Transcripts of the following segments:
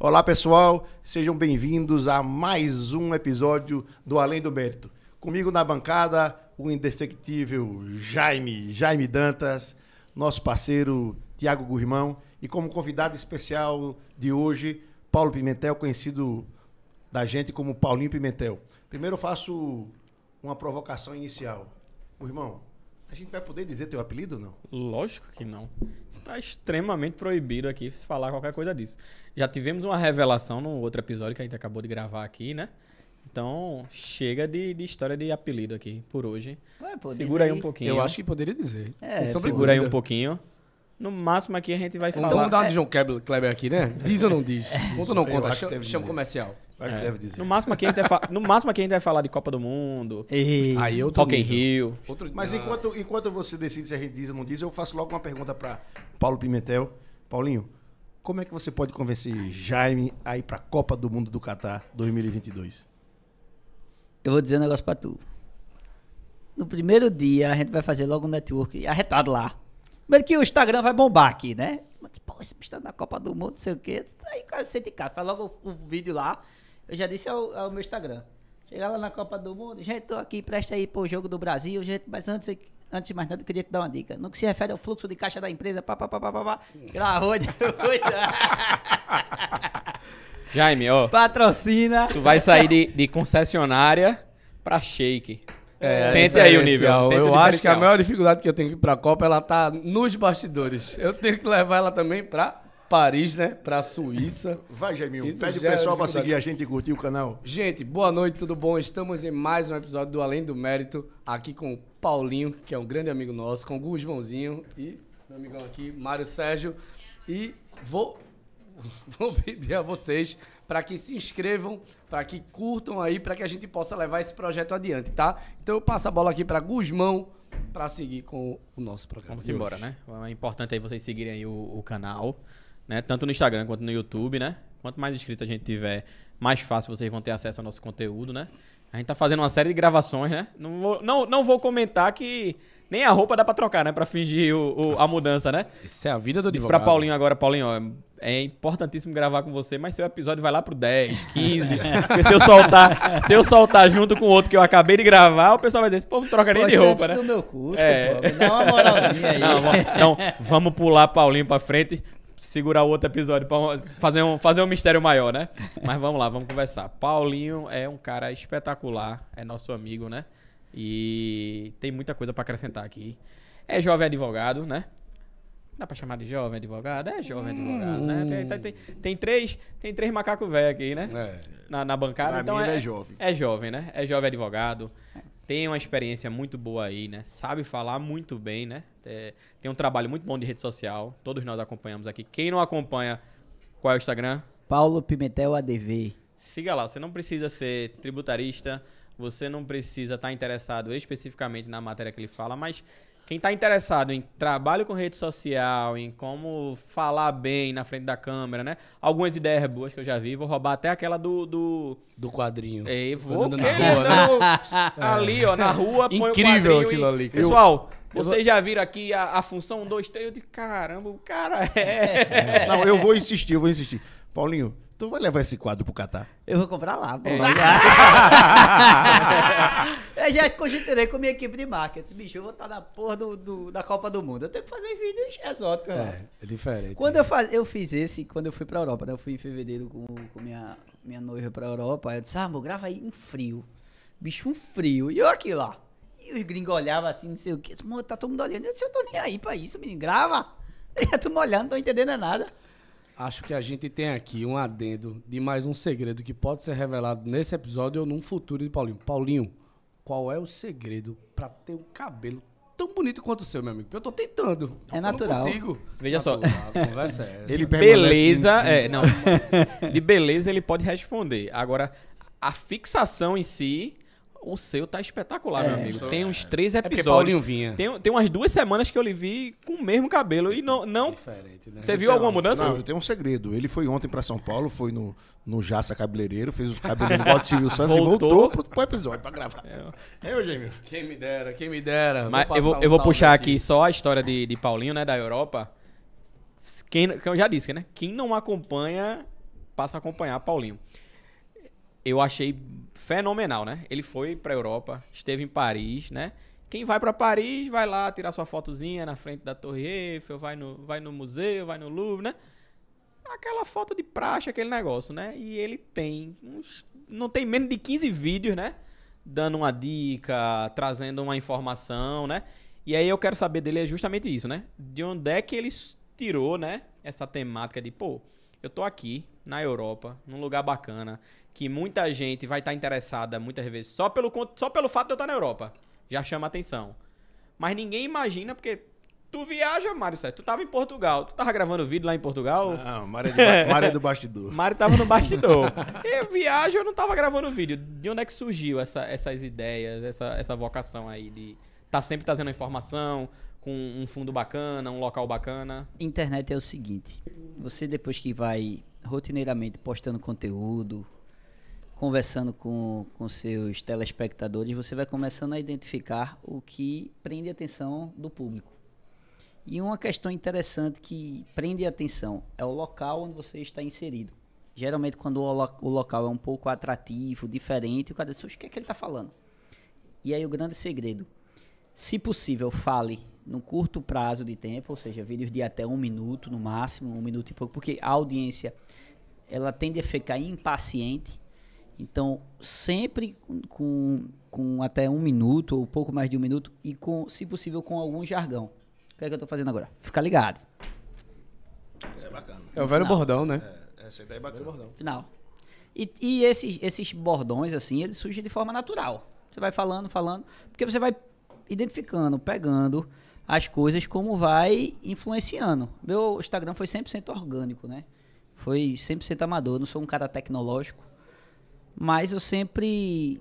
Olá pessoal, sejam bem-vindos a mais um episódio do Além do Mérito. Comigo na bancada, o indefectível Jaime Dantas, nosso parceiro Tiago Gurmão e como convidado especial de hoje, Paulo Pimentel, conhecido da gente como Paulinho Pimentel. Primeiro eu faço uma provocação inicial. Irmão, a gente vai poder dizer teu apelido ou não? Lógico que não. Está extremamente proibido aqui falar qualquer coisa disso. Já tivemos uma revelação no outro episódio que a gente acabou de gravar aqui, né? Então, chega de história de apelido aqui por hoje. Segura aí um pouquinho. Eu acho que poderia dizer. Segura aí um pouquinho. No máximo aqui a gente vai falar... Então dá de João Kleber aqui, né? Diz ou não diz? Conta ou não conta? Chama comercial. Acho que deve dizer. No máximo aqui a gente vai falar de Copa do Mundo, Aí eu Rock in Rio. Mas enquanto você decide se a gente diz ou não diz, eu faço logo uma pergunta para Paulo Pimentel. Paulinho, como é que você pode convencer Jaime a ir para a Copa do Mundo do Catar 2022? Eu vou dizer um negócio pra tu. No primeiro dia, a gente vai fazer logo um network arretado lá. Primeiro que o Instagram vai bombar aqui, né? Mas, pô, esse bicho tá na Copa do Mundo, não sei o quê. Aí o cara senta em casa, faz logo o vídeo lá. Eu já disse ao meu Instagram. Chegar lá na Copa do Mundo, gente, tô aqui, presta aí pro jogo do Brasil, gente, mas antes de mais nada, eu queria te dar uma dica. No que se refere ao fluxo de caixa da empresa, aquela roda. Jaime, ó. Patrocina. Tu vai sair de concessionária pra shake. Sente aí o nível. Eu acho que a maior dificuldade que eu tenho que ir pra Copa, ela tá nos bastidores. Eu tenho que levar ela também pra Paris, né? Pra Suíça. Vai, Jaime, pede o pessoal pra seguir a gente e curtir o canal. Gente, boa noite, tudo bom? Estamos em mais um episódio do Além do Mérito, aqui com o Paulinho, que é um grande amigo nosso, com o Gusmãozinho e meu amigão aqui, Mário Sérgio. E vou pedir a vocês para que se inscrevam, para que curtam aí, para que a gente possa levar esse projeto adiante, tá? Então eu passo a bola aqui para Gusmão para seguir com o nosso programa. Vamos embora, né? É importante aí vocês seguirem aí o canal, né? Tanto no Instagram quanto no YouTube, né? Quanto mais inscritos a gente tiver, mais fácil vocês vão ter acesso ao nosso conteúdo, né? A gente tá fazendo uma série de gravações, né? Não vou comentar que nem a roupa dá pra trocar, né? Pra fingir a mudança, né? Isso é a vida do Disse advogado. pra Paulinho agora, Paulinho, ó, é importantíssimo gravar com você, mas seu episódio vai lá pro 10, 15. Porque se eu soltar junto com o outro que eu acabei de gravar, o pessoal vai dizer, esse povo não troca nem de roupa, né? do meu curso, É. pô, dá uma moralzinha aí. Então, vamos pular Paulinho pra frente, segurar o outro episódio pra fazer um mistério maior, né? Mas vamos lá, vamos conversar. Paulinho é um cara espetacular, é nosso amigo, né? E tem muita coisa pra acrescentar aqui. É jovem advogado, né? Dá pra chamar de jovem advogado? É jovem advogado, né? Tem três macacos velhos aqui, né? Na bancada. Pra Então mim ele é jovem. É jovem, né? É jovem advogado. Tem uma experiência muito boa aí, né? Sabe falar muito bem, né? Tem um trabalho muito bom de rede social. Todos nós acompanhamos aqui. Quem não acompanha, qual é o Instagram? Paulo Pimentel ADV. Siga lá. Você não precisa ser tributarista. Você não precisa estar interessado especificamente na matéria que ele fala, mas quem está interessado em trabalho com rede social, em como falar bem na frente da câmera, né? Algumas ideias boas que eu já vi. Vou roubar até aquela do quadrinho. Vou Andando na rua, né? ali, ó, na rua, põe o Incrível quadrinho aquilo ali. Pessoal, vocês já viram aqui a função 1, 2, 3? Eu digo, caramba, o cara Não, eu vou insistir. Paulinho, tu vai levar esse quadro pro Catar? Eu vou comprar lá, pô. Eu já conjecturei com minha equipe de marketing. Bicho, eu vou estar na porra da Copa do Mundo. Eu tenho que fazer vídeos exóticos. É diferente. Quando eu fiz esse, quando eu fui pra Europa, né? Eu fui em fevereiro com minha noiva pra Europa. Aí eu disse, amor, grava aí um frio. Bicho, um frio. E eu aqui lá. E os gringos olhavam assim, não sei o quê. Amor, tá todo mundo olhando. Eu disse, eu tô nem aí pra isso, menino. Grava. E eu tô me olhando, não tô entendendo nada. Acho que a gente tem aqui um adendo de mais um segredo que pode ser revelado nesse episódio ou num futuro de Paulinho. Paulinho, qual é o segredo pra ter um cabelo tão bonito quanto o seu, meu amigo? Eu tô tentando. É natural. Eu não consigo. Veja só. A conversa é essa. Ele permanece Beleza, de beleza ele pode responder. Agora, a fixação em si, o seu tá espetacular, meu amigo. Tem uns 3 porque episódios. Paulinho vinha. Tem umas 2 semanas que eu lhe vi com o mesmo cabelo e não Diferente, né? Você viu alguma mudança? Não, eu tenho um segredo. Ele foi ontem pra São Paulo, foi no Jaça Cabeleireiro, fez os cabelos igual do Silvio Santos Voltou. e voltou pro episódio pra gravar. Eugênio. Quem me dera, quem me dera. Mas passar eu um vou salve puxar aqui só a história de Paulinho, né, da Europa. Que eu já disse, né? Quem não acompanha passo a acompanhar Paulinho. Eu achei fenomenal, né? Ele foi pra Europa, esteve em Paris, né? Quem vai pra Paris, vai lá tirar sua fotozinha na frente da Torre Eiffel, vai no museu, vai no Louvre, né? Aquela foto de praxe, aquele negócio, né? E ele tem não tem menos de 15 vídeos, né? Dando uma dica, trazendo uma informação, né? E aí eu quero saber dele é justamente isso, né? De onde é que ele tirou, né? Essa temática de, pô, eu tô aqui na Europa, num lugar bacana, que muita gente vai estar interessada muitas vezes só pelo fato de eu estar na Europa. Já chama atenção. Mas ninguém imagina, porque tu viaja, Mário Sérgio, tu tava em Portugal. Tu tava gravando vídeo lá em Portugal? Não, Mário é do bastidor. Mário tava no bastidor. Eu viajo, eu não tava gravando vídeo. De onde é que surgiu essas ideias, essa vocação aí de tá sempre trazendo informação, com um fundo bacana, um local bacana? Internet é o seguinte, você depois que vai rotineiramente postando conteúdo, conversando com seus telespectadores, você vai começando a identificar o que prende a atenção do público. E uma questão interessante que prende a atenção é o local onde você está inserido. Geralmente quando o local é um pouco atrativo, diferente, o cara diz, o que é que ele está falando? E aí o grande segredo, se possível, fale no curto prazo de tempo, ou seja, vídeos de até 1 minuto no máximo, 1 minuto e pouco, porque a audiência ela tende a ficar impaciente. Então, sempre com até 1 minuto, ou pouco mais de 1 minuto, e se possível, com algum jargão. O que é que eu estou fazendo agora? Fica ligado. Isso é bacana. É o velho bordão, né? Essa ideia é bacana. Final. E esses bordões, assim, eles surgem de forma natural. Você vai falando, porque você vai identificando, pegando as coisas como vai influenciando. Meu Instagram foi 100% orgânico, né? Foi 100% amador, eu não sou um cara tecnológico. Mas eu sempre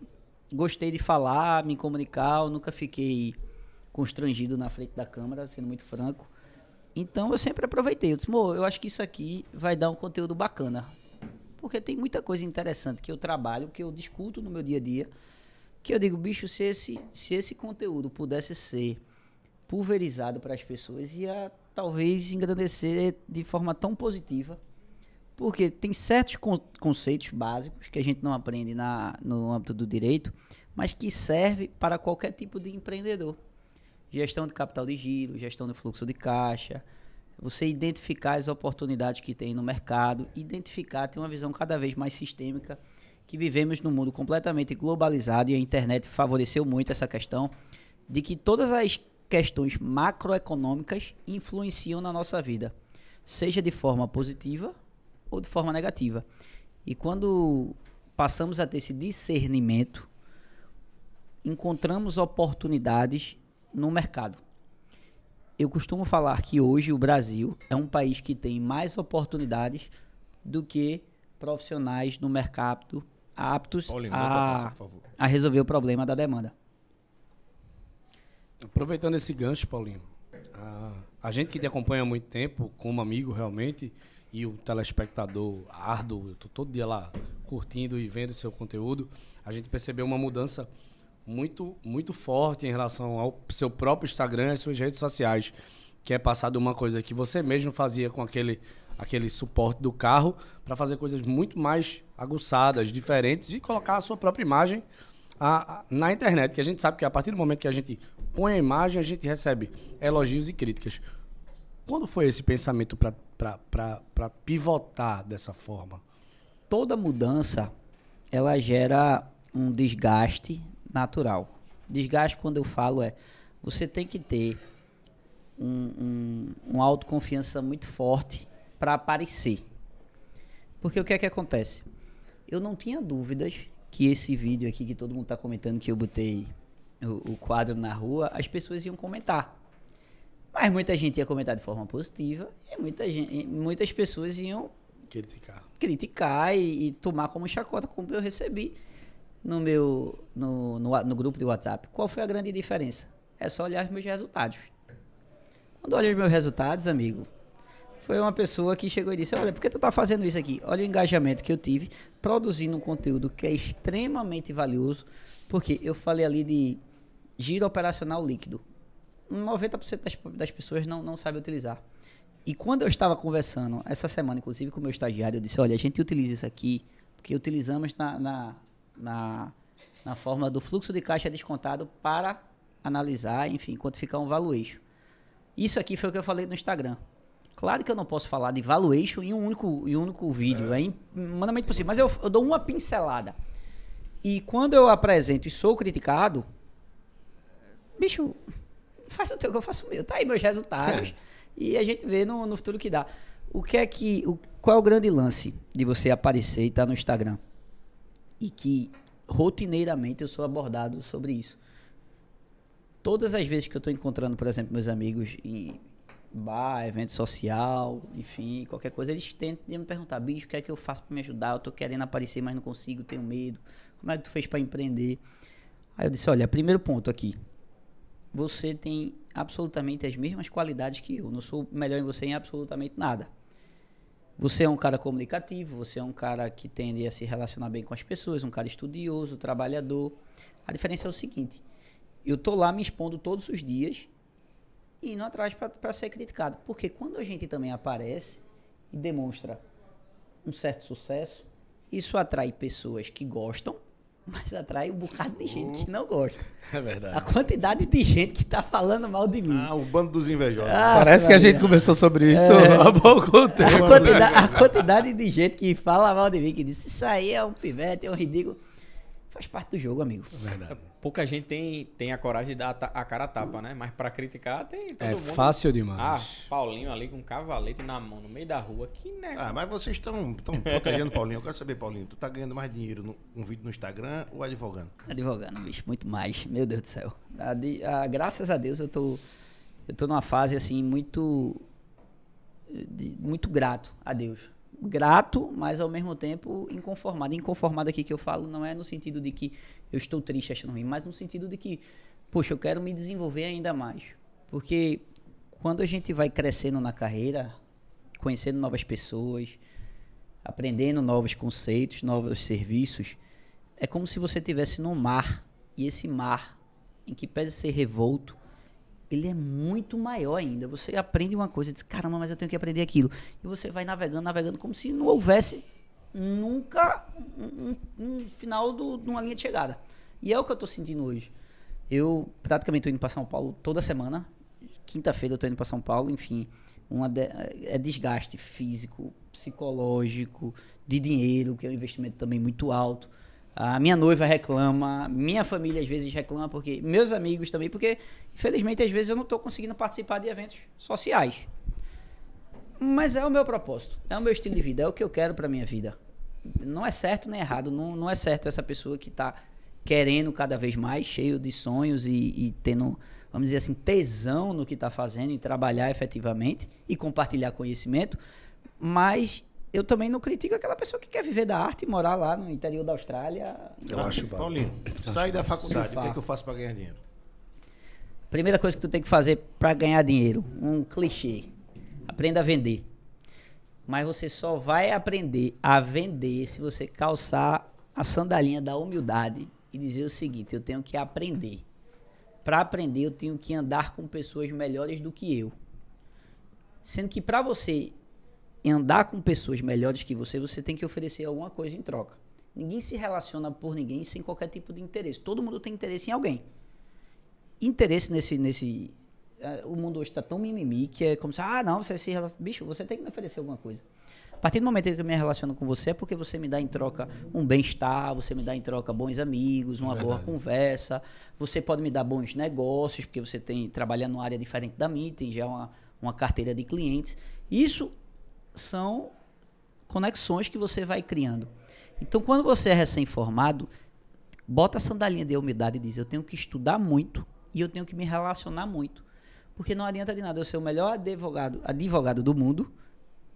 gostei de falar, me comunicar, eu nunca fiquei constrangido na frente da câmera, sendo muito franco. Então eu sempre aproveitei, eu disse, eu acho que isso aqui vai dar um conteúdo bacana. Porque tem muita coisa interessante que eu trabalho, que eu discuto no meu dia a dia, que eu digo, bicho, se esse conteúdo pudesse ser pulverizado para as pessoas, ia talvez engrandecer de forma tão positiva. Porque tem certos conceitos básicos que a gente não aprende no âmbito do direito, mas que serve para qualquer tipo de empreendedor. Gestão de capital de giro, gestão de fluxo de caixa, você identificar as oportunidades que tem no mercado, ter uma visão cada vez mais sistêmica, que vivemos num mundo completamente globalizado e a internet favoreceu muito essa questão de que todas as questões macroeconômicas influenciam na nossa vida, seja de forma positiva ou de forma negativa. E quando passamos a ter esse discernimento, encontramos oportunidades no mercado. Eu costumo falar que hoje o Brasil é um país que tem mais oportunidades do que profissionais no mercado aptos Paulinho, a resolver o problema da demanda. Aproveitando esse gancho, Paulinho, a gente que te acompanha há muito tempo, como amigo realmente, e o telespectador árduo, eu tô todo dia lá curtindo e vendo o seu conteúdo, a gente percebeu uma mudança muito, muito forte em relação ao seu próprio Instagram e às suas redes sociais, que é passar de uma coisa que você mesmo fazia com aquele suporte do carro para fazer coisas muito mais aguçadas, diferentes, e colocar a sua própria imagem na internet, que a gente sabe que a partir do momento que a gente põe a imagem, a gente recebe elogios e críticas. Quando foi esse pensamento para pivotar dessa forma? Toda mudança, ela gera um desgaste natural. Desgaste, quando eu falo, você tem que ter uma autoconfiança muito forte para aparecer. Porque o que é que acontece? Eu não tinha dúvidas que esse vídeo aqui, que todo mundo está comentando, que eu botei o quadro na rua, as pessoas iam comentar. Mas muita gente ia comentar de forma positiva e muitas pessoas iam criticar e tomar como chacota, como eu recebi no grupo de WhatsApp. Qual foi a grande diferença? É só olhar os meus resultados. Quando eu olhei os meus resultados, amigo, foi uma pessoa que chegou e disse, olha, por que tu tá fazendo isso aqui? Olha o engajamento que eu tive, produzindo um conteúdo que é extremamente valioso, porque eu falei ali de giro operacional líquido. 90% das pessoas não sabem utilizar. E quando eu estava conversando, essa semana, inclusive, com o meu estagiário, eu disse, olha, a gente utiliza isso aqui, porque utilizamos na forma do fluxo de caixa descontado para analisar, enfim, quantificar um valuation. Isso aqui foi o que eu falei no Instagram. Claro que eu não posso falar de valuation em um único vídeo, é humanamente possível, mas eu dou uma pincelada. E quando eu apresento e sou criticado, bicho, faz o teu que eu faço o meu, tá aí meus resultados. E a gente vê no futuro que dá. Qual é o grande lance de você aparecer e estar no Instagram? E que rotineiramente eu sou abordado sobre isso. Todas as vezes que eu estou encontrando, por exemplo, meus amigos em bar, evento social, enfim, qualquer coisa, eles tentam me perguntar, bicho, o que é que eu faço para me ajudar? Eu tô querendo aparecer, mas não consigo, tenho medo. Como é que tu fez para empreender? Aí eu disse, olha, primeiro ponto aqui, você tem absolutamente as mesmas qualidades que eu, não sou melhor em você em absolutamente nada. Você é um cara comunicativo, você é um cara que tende a se relacionar bem com as pessoas, um cara estudioso, trabalhador. A diferença é o seguinte, eu tô lá me expondo todos os dias e indo atrás para ser criticado. Porque quando a gente também aparece e demonstra um certo sucesso, isso atrai pessoas que gostam, mas atrai um bocado de gente que não gosta. É verdade. A quantidade de gente que tá falando mal de mim. O bando dos invejosos. Parece que a gente conversou sobre isso há pouco tempo. A quantidade de gente que fala mal de mim, que diz, isso aí é um pivete, é um ridículo. Faz parte do jogo, amigo. É verdade. Pouca gente tem a coragem de dar a cara a tapa, né? Mas pra criticar tem todo mundo. É fácil demais. Ah, Paulinho ali com um cavalete na mão, no meio da rua. Que negócio. Mas vocês estão protegendo o Paulinho. Eu quero saber, Paulinho, tu tá ganhando mais dinheiro com um vídeo no Instagram ou advogando? Advogando, bicho, muito mais. Meu Deus do céu. Graças a Deus eu tô numa fase assim muito grato a Deus. Grato, mas ao mesmo tempo inconformado. Inconformado aqui que eu falo não é no sentido de que eu estou triste achando ruim, mas no sentido de que, poxa, eu quero me desenvolver ainda mais. Porque quando a gente vai crescendo na carreira, conhecendo novas pessoas, aprendendo novos conceitos, novos serviços, é como se você estivesse num mar, e esse mar, em que pese ser revolto, ele é muito maior ainda. Você aprende uma coisa e diz, caramba, mas eu tenho que aprender aquilo. E você vai navegando, como se não houvesse nunca um final de uma linha de chegada. E é o que eu estou sentindo hoje. Eu praticamente estou indo para São Paulo toda semana. Quinta-feira eu estou indo para São Paulo, enfim. É desgaste físico, psicológico, de dinheiro, que é um investimento também muito alto. A minha noiva reclama, minha família às vezes reclama, porque meus amigos também, porque infelizmente às vezes eu não estou conseguindo participar de eventos sociais. Mas é o meu propósito, é o meu estilo de vida, é o que eu quero para minha vida. Não é certo nem errado, não é certo essa pessoa que está querendo cada vez mais, cheio de sonhos e tendo, vamos dizer assim, tesão no que está fazendo e trabalhar efetivamente e compartilhar conhecimento, mas eu também não critico aquela pessoa que quer viver da arte e morar lá no interior da Austrália. Eu acho, Paulinho, sai da faculdade, o que é que eu faço para ganhar dinheiro? Primeira coisa que tu tem que fazer para ganhar dinheiro, um clichê, aprenda a vender. Mas você só vai aprender a vender se você calçar a sandalinha da humildade e dizer o seguinte, eu tenho que aprender. Para aprender, eu tenho que andar com pessoas melhores do que eu. Sendo que para você andar com pessoas melhores que você tem que oferecer alguma coisa em troca. Ninguém se relaciona por ninguém sem qualquer tipo de interesse. Todo mundo tem interesse em alguém. Interesse nesse o mundo hoje está tão mimimi que é como se, não, você se relaciona. Bicho, você tem que me oferecer alguma coisa. A partir do momento que eu me relaciono com você é porque você me dá em troca um bem-estar, você me dá em troca bons amigos, uma boa conversa, você pode me dar bons negócios, porque você trabalha numa área diferente da minha, tem já uma carteira de clientes. Isso são conexões que você vai criando. Então, quando você é recém-formado, bota a sandalinha de humildade e diz, eu tenho que estudar muito e eu tenho que me relacionar muito. Porque não adianta de nada eu ser o melhor advogado do mundo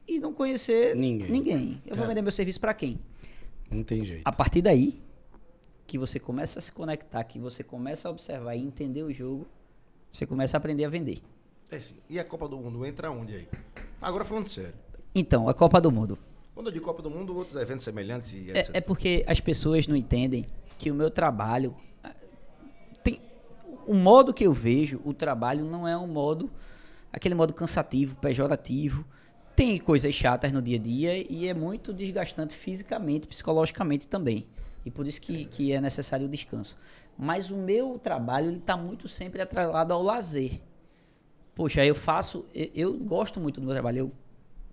e não conhecer ninguém. Eu vou vender meu serviço para quem? Não tem jeito. A partir daí, que você começa a se conectar, que você começa a observar e entender o jogo, você começa a aprender a vender. Sim. E a Copa do Mundo entra onde aí? Agora falando sério. Então, a Copa do Mundo. Quando eu digo Copa do Mundo, outros eventos semelhantes e etc. É porque as pessoas não entendem que o meu trabalho... O modo que eu vejo o trabalho não é um modo aquele modo cansativo, pejorativo. Tem coisas chatas no dia a dia e é muito desgastante fisicamente, psicologicamente também. E por isso que é necessário o descanso. Mas o meu trabalho está muito sempre atrelado ao lazer. Poxa, eu gosto muito do meu trabalho. Eu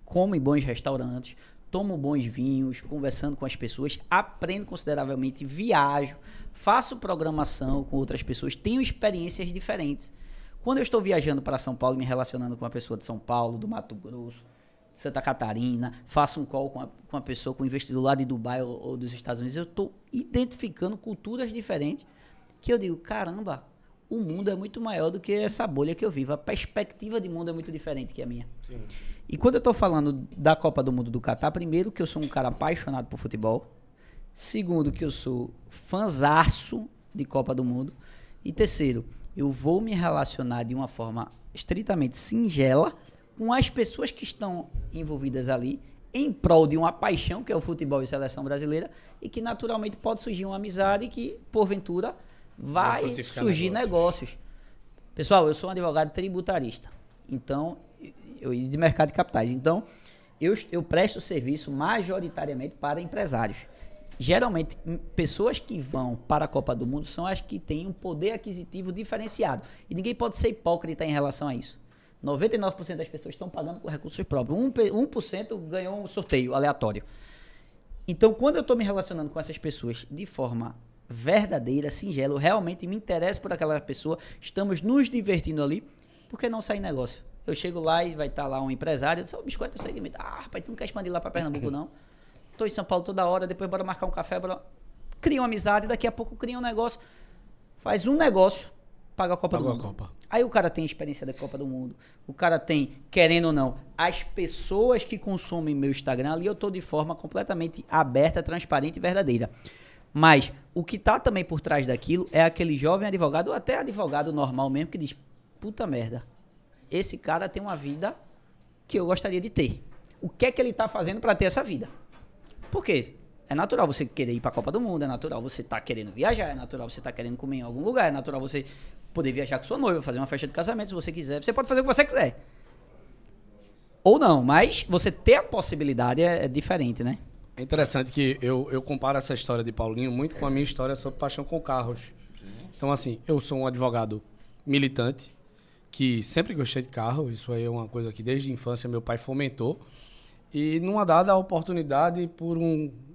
como em bons restaurantes, tomo bons vinhos, conversando com as pessoas, aprendo consideravelmente, viajo, faço programação com outras pessoas, tenho experiências diferentes. Quando eu estou viajando para São Paulo e me relacionando com uma pessoa de São Paulo, do Mato Grosso, de Santa Catarina, faço um call com uma pessoa, com um investidor lá de Dubai ou dos Estados Unidos, eu estou identificando culturas diferentes que eu digo, caramba, o mundo é muito maior do que essa bolha que eu vivo. A perspectiva de mundo é muito diferente que a minha. Sim. E quando eu estou falando da Copa do Mundo do Catar, primeiro que eu sou um cara apaixonado por futebol. Segundo que eu sou fanzaço de Copa do Mundo. E terceiro, eu vou me relacionar de uma forma estritamente singela com as pessoas que estão envolvidas ali em prol de uma paixão, que é o futebol e seleção brasileira, e que naturalmente pode surgir uma amizade que, porventura, vai surgir negócios. Pessoal, eu sou um advogado tributarista, então, de mercado de capitais. Então, eu presto serviço majoritariamente para empresários. Geralmente, pessoas que vão para a Copa do Mundo são as que têm um poder aquisitivo diferenciado. E ninguém pode ser hipócrita em relação a isso. 99% das pessoas estão pagando com recursos próprios. 1% ganhou um sorteio aleatório. Então, quando eu estou me relacionando com essas pessoas de forma verdadeira, singela, eu realmente me interesso por aquela pessoa, estamos nos divertindo ali, por que não sair negócio? Eu chego lá e vai estar lá um empresário, eu disse, biscoito é o segmento. Ah, rapaz, tu não quer expandir lá para Pernambuco, não? Estou em São Paulo toda hora, depois bora marcar um café, cria uma amizade, daqui a pouco cria um negócio, faz um negócio, paga a Copa do Mundo. Aí o cara tem experiência da Copa do Mundo, o cara tem, querendo ou não, as pessoas que consomem meu Instagram, ali eu estou de forma completamente aberta, transparente e verdadeira. Mas o que tá também por trás daquilo é aquele jovem advogado, ou até advogado normal mesmo, que diz, puta merda, esse cara tem uma vida que eu gostaria de ter. O que é que ele tá fazendo para ter essa vida? Por quê? É natural você querer ir para a Copa do Mundo, é natural você tá querendo viajar, é natural você tá querendo comer em algum lugar, é natural você poder viajar com sua noiva, fazer uma festa de casamento se você quiser. Você pode fazer o que você quiser. Ou não, mas você ter a possibilidade é diferente, né? É interessante que eu comparo essa história de Paulinho muito com a minha história sobre paixão com carros. Então, assim, eu sou um advogado militante, que sempre gostei de carro, isso aí é uma coisa que desde a infância meu pai fomentou. E numa dada oportunidade, por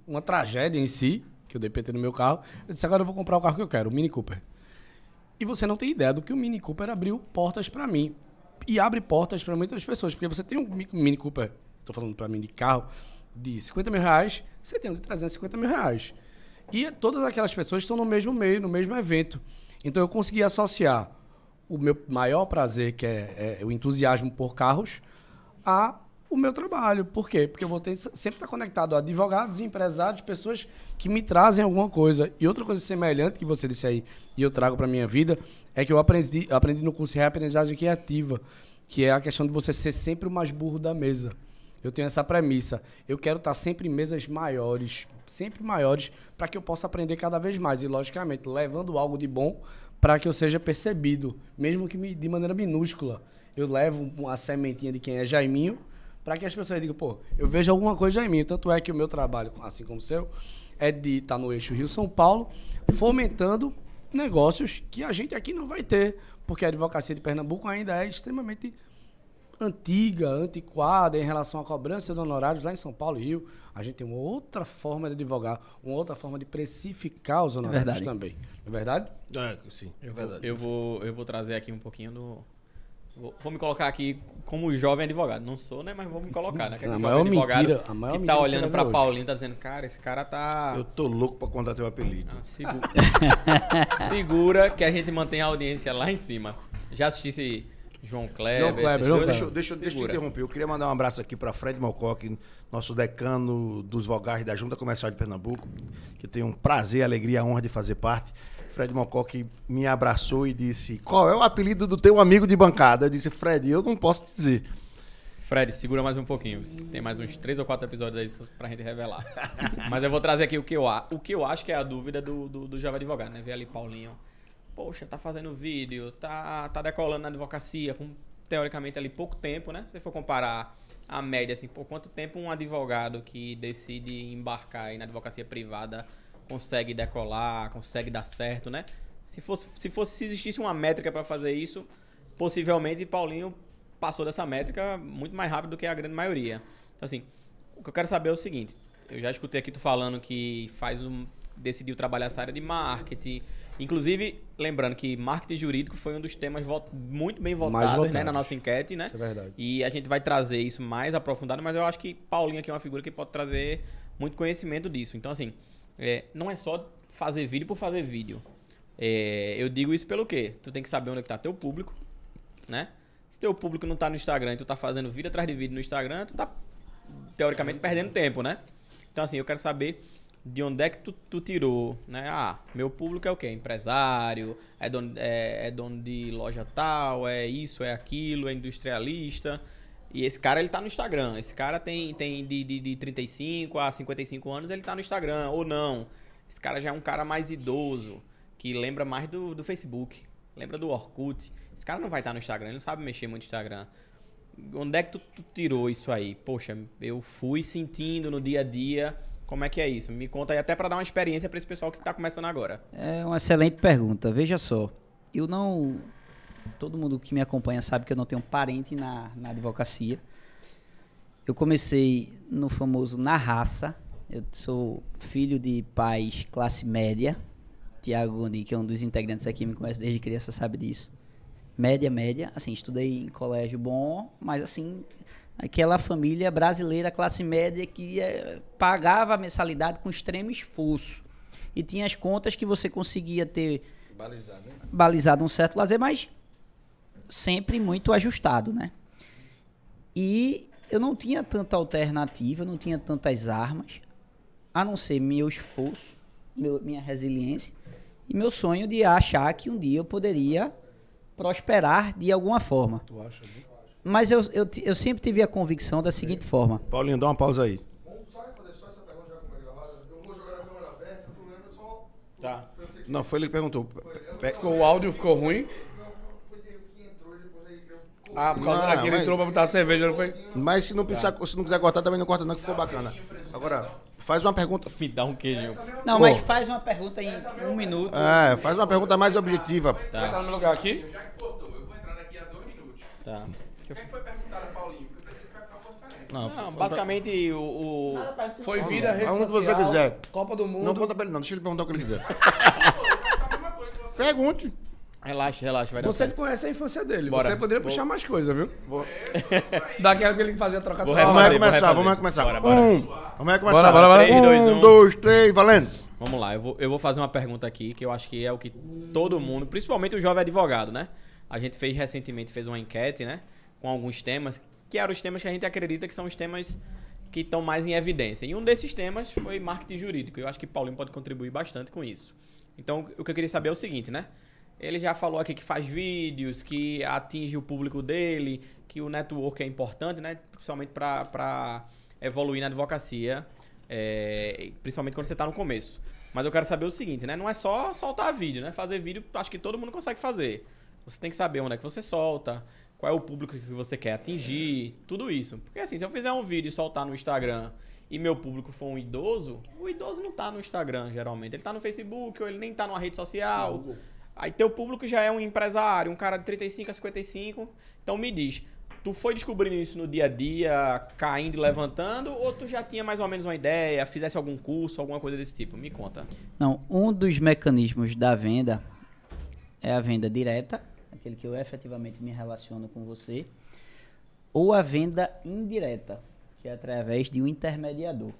uma tragédia em si, que eu dei PT no meu carro, eu disse, agora eu vou comprar o carro que eu quero, o Mini Cooper. E você não tem ideia do que o Mini Cooper abriu portas pra mim. E abre portas pra muitas pessoas, porque você tem um Mini Cooper, tô falando pra mim de carro, de 50 mil reais, você tem um de 350 mil reais. E todas aquelas pessoas estão no mesmo meio, no mesmo evento. Então eu consegui associar o meu maior prazer, que é o entusiasmo por carros, a o meu trabalho. Por quê? Porque eu vou sempre estar conectado a advogados, empresários, pessoas que me trazem alguma coisa. E outra coisa semelhante que você disse aí, e eu trago para minha vida, é que eu aprendi no curso de reaprendizagem criativa, que é a questão de você ser sempre o mais burro da mesa. Eu tenho essa premissa. Eu quero estar sempre em mesas maiores, para que eu possa aprender cada vez mais. E, logicamente, levando algo de bom para que eu seja percebido, mesmo que de maneira minúscula. Eu levo uma sementinha de quem é Jaiminho, para que as pessoas digam, pô, eu vejo alguma coisa em mim. Tanto é que o meu trabalho, assim como o seu, é de estar no eixo Rio-São Paulo, fomentando negócios que a gente aqui não vai ter, porque a advocacia de Pernambuco ainda é extremamente antiga, antiquada em relação à cobrança de honorários. Lá em São Paulo e Rio, a gente tem uma outra forma de advogar, uma outra forma de precificar os honorários também. Não é verdade? Sim, é verdade. Eu vou trazer aqui um pouquinho do... Vou me colocar aqui como jovem advogado. Não sou, né? Mas vou me colocar, né? Que a maior mentira, a maior que tá olhando pra Paulinho e tá dizendo, cara, esse cara tá... Eu tô louco pra contar teu apelido. Segura que a gente mantém a audiência lá em cima. Já assisti João Kleber. Deixa eu interromper. Eu queria mandar um abraço aqui para Fred Mocoque, nosso decano dos vogais da Junta Comercial de Pernambuco, que tem um prazer, alegria, a honra de fazer parte. Fred Mocoque me abraçou e disse, qual é o apelido do teu amigo de bancada? Eu disse, Fred, eu não posso dizer. Fred, segura mais um pouquinho. Tem mais uns 3 ou 4 episódios aí pra gente revelar. Mas eu vou trazer aqui o que eu acho que é a dúvida do jovem advogado, né? Ver ali Paulinho. Poxa, tá fazendo vídeo, tá decolando na advocacia, com teoricamente, ali pouco tempo, né? Se você for comparar a média, assim, por quanto tempo um advogado que decide embarcar aí na advocacia privada consegue decolar, consegue dar certo, né? Se existisse uma métrica para fazer isso, possivelmente Paulinho passou dessa métrica muito mais rápido do que a grande maioria. Então, assim, o que eu quero saber é o seguinte, eu já escutei aqui tu falando que decidiu trabalhar essa área de marketing. Inclusive, lembrando que marketing jurídico foi um dos temas muito bem votados, né, na nossa enquete, né? Isso é verdade. E a gente vai trazer isso mais aprofundado, mas eu acho que Paulinho aqui é uma figura que pode trazer muito conhecimento disso. Então, assim, não é só fazer vídeo por fazer vídeo. Eu digo isso pelo quê? Tu tem que saber onde é que tá teu público, né? Se teu público não tá no Instagram e tu tá fazendo vídeo atrás de vídeo no Instagram, tu tá, teoricamente, perdendo tempo, né? Então, assim, eu quero saber de onde é que tu tirou, né? Meu público é o quê? Empresário, é dono de loja tal, é isso, é aquilo, é industrialista. E esse cara, ele tá no Instagram. Esse cara tem de 35 a 55 anos, ele tá no Instagram, ou não. Esse cara já é um cara mais idoso, que lembra mais do Facebook, lembra do Orkut. Esse cara não vai estar no Instagram, ele não sabe mexer muito no Instagram. Onde é que tu tirou isso aí? Poxa, eu fui sentindo no dia a dia. Como é que é isso? Me conta aí até para dar uma experiência para esse pessoal que está começando agora. É uma excelente pergunta. Veja só, eu não... Todo mundo que me acompanha sabe que eu não tenho parente na advocacia. Eu comecei no famoso na raça. Eu sou filho de pais classe média. Tiago Gondi, que é um dos integrantes aqui, me conhece desde criança, sabe disso. Média. Assim, estudei em colégio bom, mas assim... Aquela família brasileira, classe média, que pagava a mensalidade com extremo esforço. E tinha as contas que você conseguia ter balizado um certo lazer, mas sempre muito ajustado, né? E eu não tinha tanta alternativa, não tinha tantas armas, a não ser meu esforço, minha resiliência e meu sonho de achar que um dia eu poderia prosperar de alguma forma. Tu acha, né? Mas eu sempre tive a convicção da seguinte forma. Paulinho, dá uma pausa aí. Vamos fazer só essa pergunta já como é gravada. Eu vou jogar a câmera aberta, tu lembra só... Tá. Não, foi ele que perguntou. O áudio ficou ruim? Não, foi Diego que entrou e depois aí deu... Por causa daquele mas- entrou pra botar cerveja, não foi? Mas se não quiser cortar, também não corta não, que ficou bacana. Agora, faz uma pergunta. Me dá um queijo. Não, mas faz uma pergunta em 1 minuto. Faz uma pergunta mais objetiva. Tá no meu lugar aqui? Já que cortou, eu vou entrar daqui a 2 minutos. Tá. O que foi perguntado a Paulinho? Porque eu preciso que vai ficar diferente. Não, basicamente Foi vida, rede Aonde social, você quiser. Copa do Não Mundo. conta pra ele não, deixa ele perguntar o que ele quiser. Tá a mesma coisa que você... Pergunte. Relaxa, vai dar Você que certo. conhece a infância dele. Bora. Você poderia puxar mais coisa, viu? Daquela que ele fazia troca Vou troca. Vamos refazer, começar, vou vamos começar. Bora. Vamos começar. Bora. 3, 2, 1, 1. 2, 3, valendo. Vamos lá, eu vou fazer uma pergunta aqui que eu acho que é o que todo mundo, principalmente o jovem advogado, né? A gente fez uma enquete, né? Com alguns temas, que eram os temas que a gente acredita que são os temas que estão mais em evidência. E um desses temas foi marketing jurídico. Eu acho que Paulinho pode contribuir bastante com isso. Então, o que eu queria saber é o seguinte, né? Ele já falou aqui que faz vídeos, que atinge o público dele, que o network é importante, né? Principalmente para evoluir na advocacia, principalmente quando você está no começo. Mas eu quero saber o seguinte, né? Não é só soltar vídeo, né? Fazer vídeo, acho que todo mundo consegue fazer. Você tem que saber onde é que você solta, qual é o público que você quer atingir, tudo isso. Porque assim, se eu fizer um vídeo e soltar no Instagram e meu público for um idoso, o idoso não tá no Instagram, geralmente. Ele tá no Facebook ou ele nem tá numa rede social. Aí teu público já é um empresário, um cara de 35 a 55. Então me diz, tu foi descobrindo isso no dia a dia, caindo e levantando, ou tu já tinha mais ou menos uma ideia, fizesse algum curso, alguma coisa desse tipo? Me conta. Não, um dos mecanismos da venda é a venda direta, aquele que eu efetivamente me relaciono com você, ou a venda indireta, que é através de um intermediador.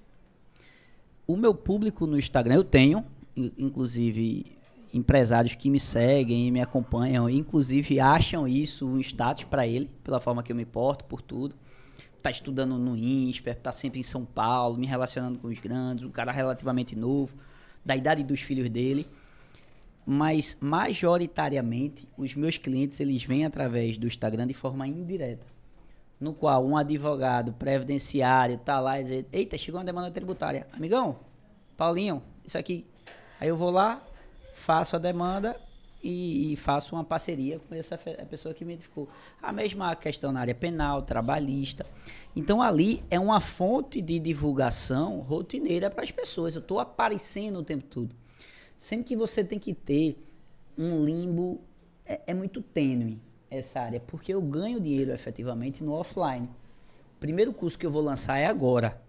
O meu público no Instagram, eu tenho, inclusive, empresários que me seguem e me acompanham, inclusive acham isso um status para ele, pela forma que eu me porto, por tudo. Tá estudando no INSPER, tá sempre em São Paulo, me relacionando com os grandes, um cara relativamente novo, da idade dos filhos dele. Mas, majoritariamente, os meus clientes, eles vêm através do Instagram de forma indireta, no qual um advogado previdenciário tá lá e diz: eita, chegou uma demanda tributária. Amigão, Paulinho, isso aqui. Aí eu vou lá, faço a demanda e faço uma parceria com essa pessoa que me identificou. A mesma questão na área penal, trabalhista. Então, ali é uma fonte de divulgação rotineira para as pessoas. Eu estou aparecendo o tempo todo. Sendo que você tem que ter um limbo, é muito tênue essa área, porque eu ganho dinheiro efetivamente no offline. O primeiro curso que eu vou lançar é agora.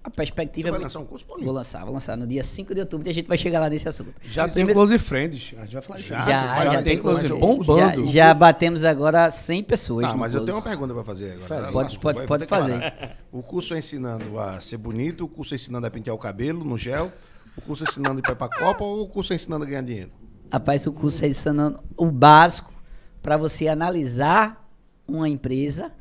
A perspectiva Você vai lançar um curso, Paulinho? Vou lançar no dia 5 de outubro e a gente vai chegar lá nesse assunto. Já tem Primeiro- Close Friends. A gente vai falar disso. Já tem Close mas bombando. Já batemos agora 100 pessoas. Não, no mas eu close. tenho uma pergunta para fazer agora. Pode fazer. O curso é ensinando a ser bonito, o curso é ensinando a pentear o cabelo no gel, o curso é ensinando a ir pra Copa ou o curso é ensinando a ganhar dinheiro? Rapaz, o curso é ensinando o básico para você analisar uma empresa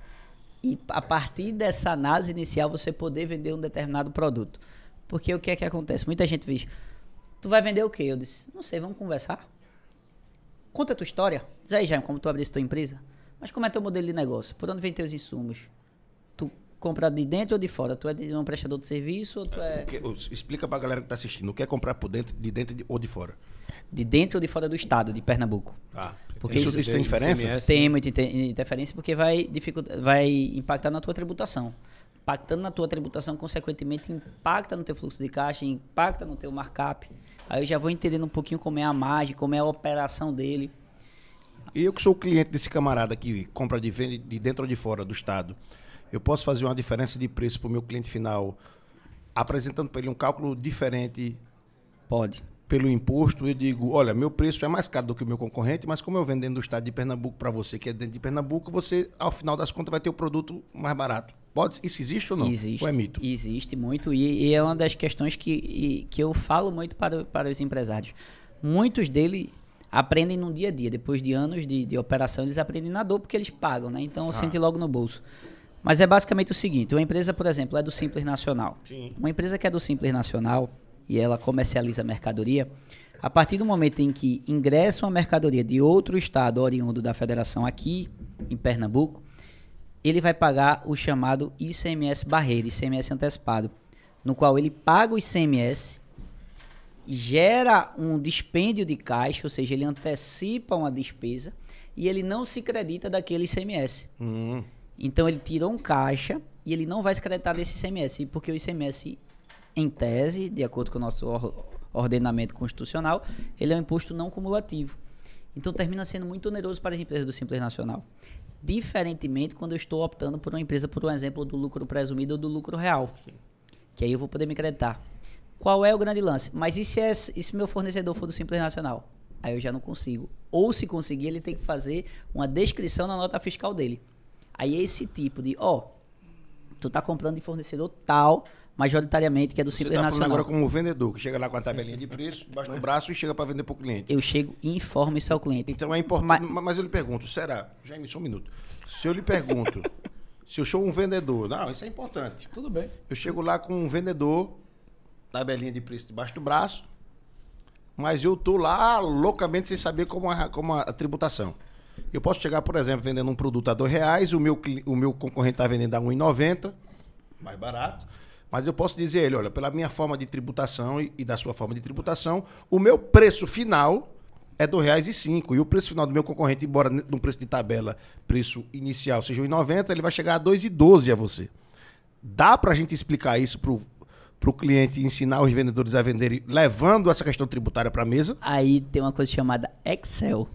e a partir dessa análise inicial você poder vender um determinado produto. Porque o que é que acontece? Muita gente diz, tu vai vender o quê? Eu disse, não sei, vamos conversar. Conta a tua história. Diz aí, Jaime, como tu abriste tua empresa. Mas como é teu modelo de negócio? Por onde vem teus insumos? Tu compra de dentro ou de fora? Tu é um prestador de serviço ou tu é... Explica pra galera que tá assistindo, o que é comprar por dentro, de dentro ou de fora? De dentro ou de fora do estado, de Pernambuco? Ah, Porque isso tem diferença? ICMS, Tem muita interferência porque vai impactar na tua tributação. Impactando na tua tributação, consequentemente, impacta no teu fluxo de caixa, impacta no teu markup. Aí eu já vou entendendo um pouquinho como é a margem, como é a operação dele. E eu que sou o cliente desse camarada que compra de dentro ou de fora do estado, eu posso fazer uma diferença de preço para o meu cliente final, apresentando para ele um cálculo diferente Pode. pelo imposto. Eu digo, olha, meu preço é mais caro do que o meu concorrente, mas como eu vendo dentro do estado de Pernambuco para você, que é dentro de Pernambuco, você, ao final das contas, vai ter o produto mais barato. Isso existe ou não? Existe. Ou é mito? Existe muito e é uma das questões que eu falo muito para os empresários. Muitos deles aprendem no dia a dia. Depois de anos de operação, eles aprendem na dor porque eles pagam, né? Então, sentem logo no bolso. Mas é basicamente o seguinte, uma empresa, por exemplo, é do Simples Nacional. Sim. Uma empresa que é do Simples Nacional e ela comercializa mercadoria, a partir do momento em que ingressa uma mercadoria de outro estado oriundo da federação aqui em Pernambuco, ele vai pagar o chamado ICMS barreira, ICMS antecipado, no qual ele paga o ICMS, gera um dispêndio de caixa, ou seja, ele antecipa uma despesa e ele não se credita daquele ICMS. Então ele tira um caixa e ele não vai se creditar desse ICMS, porque o ICMS, em tese, de acordo com o nosso ordenamento constitucional, ele é um imposto não cumulativo. Então termina sendo muito oneroso para as empresas do Simples Nacional. Diferentemente quando eu estou optando por uma empresa, por um exemplo, do lucro presumido ou do lucro real. Que aí eu vou poder me creditar. Qual é o grande lance? Mas e se meu fornecedor for do Simples Nacional? Aí eu já não consigo. Ou se conseguir, ele tem que fazer uma descrição na nota fiscal dele. Aí esse tipo de, tu tá comprando de fornecedor tal, majoritariamente, que é do Você Simples está falando Nacional. agora como vendedor, que chega lá com a tabelinha de preço, baixa no braço e chega para vender para o cliente. Eu chego e informo isso ao cliente. Então é importante, mas eu lhe pergunto, será? Jaime, só um minuto. Se eu lhe pergunto, se eu sou um vendedor, não, isso é importante. Tudo bem. Eu chego lá com um vendedor, tabelinha de preço debaixo do braço, mas eu tô lá loucamente sem saber como a tributação. Eu posso chegar, por exemplo, vendendo um produto a R$2, o meu concorrente está vendendo a R$1,90, mais barato, mas eu posso dizer a ele, olha, pela minha forma de tributação e da sua forma de tributação, o meu preço final é R$2,05, e o preço final do meu concorrente, embora no preço de tabela, preço inicial seja R$1,90, ele vai chegar a R$2,12 a você. Dá para a gente explicar isso para o cliente, ensinar os vendedores a venderem, levando essa questão tributária para a mesa? Aí tem uma coisa chamada Excel.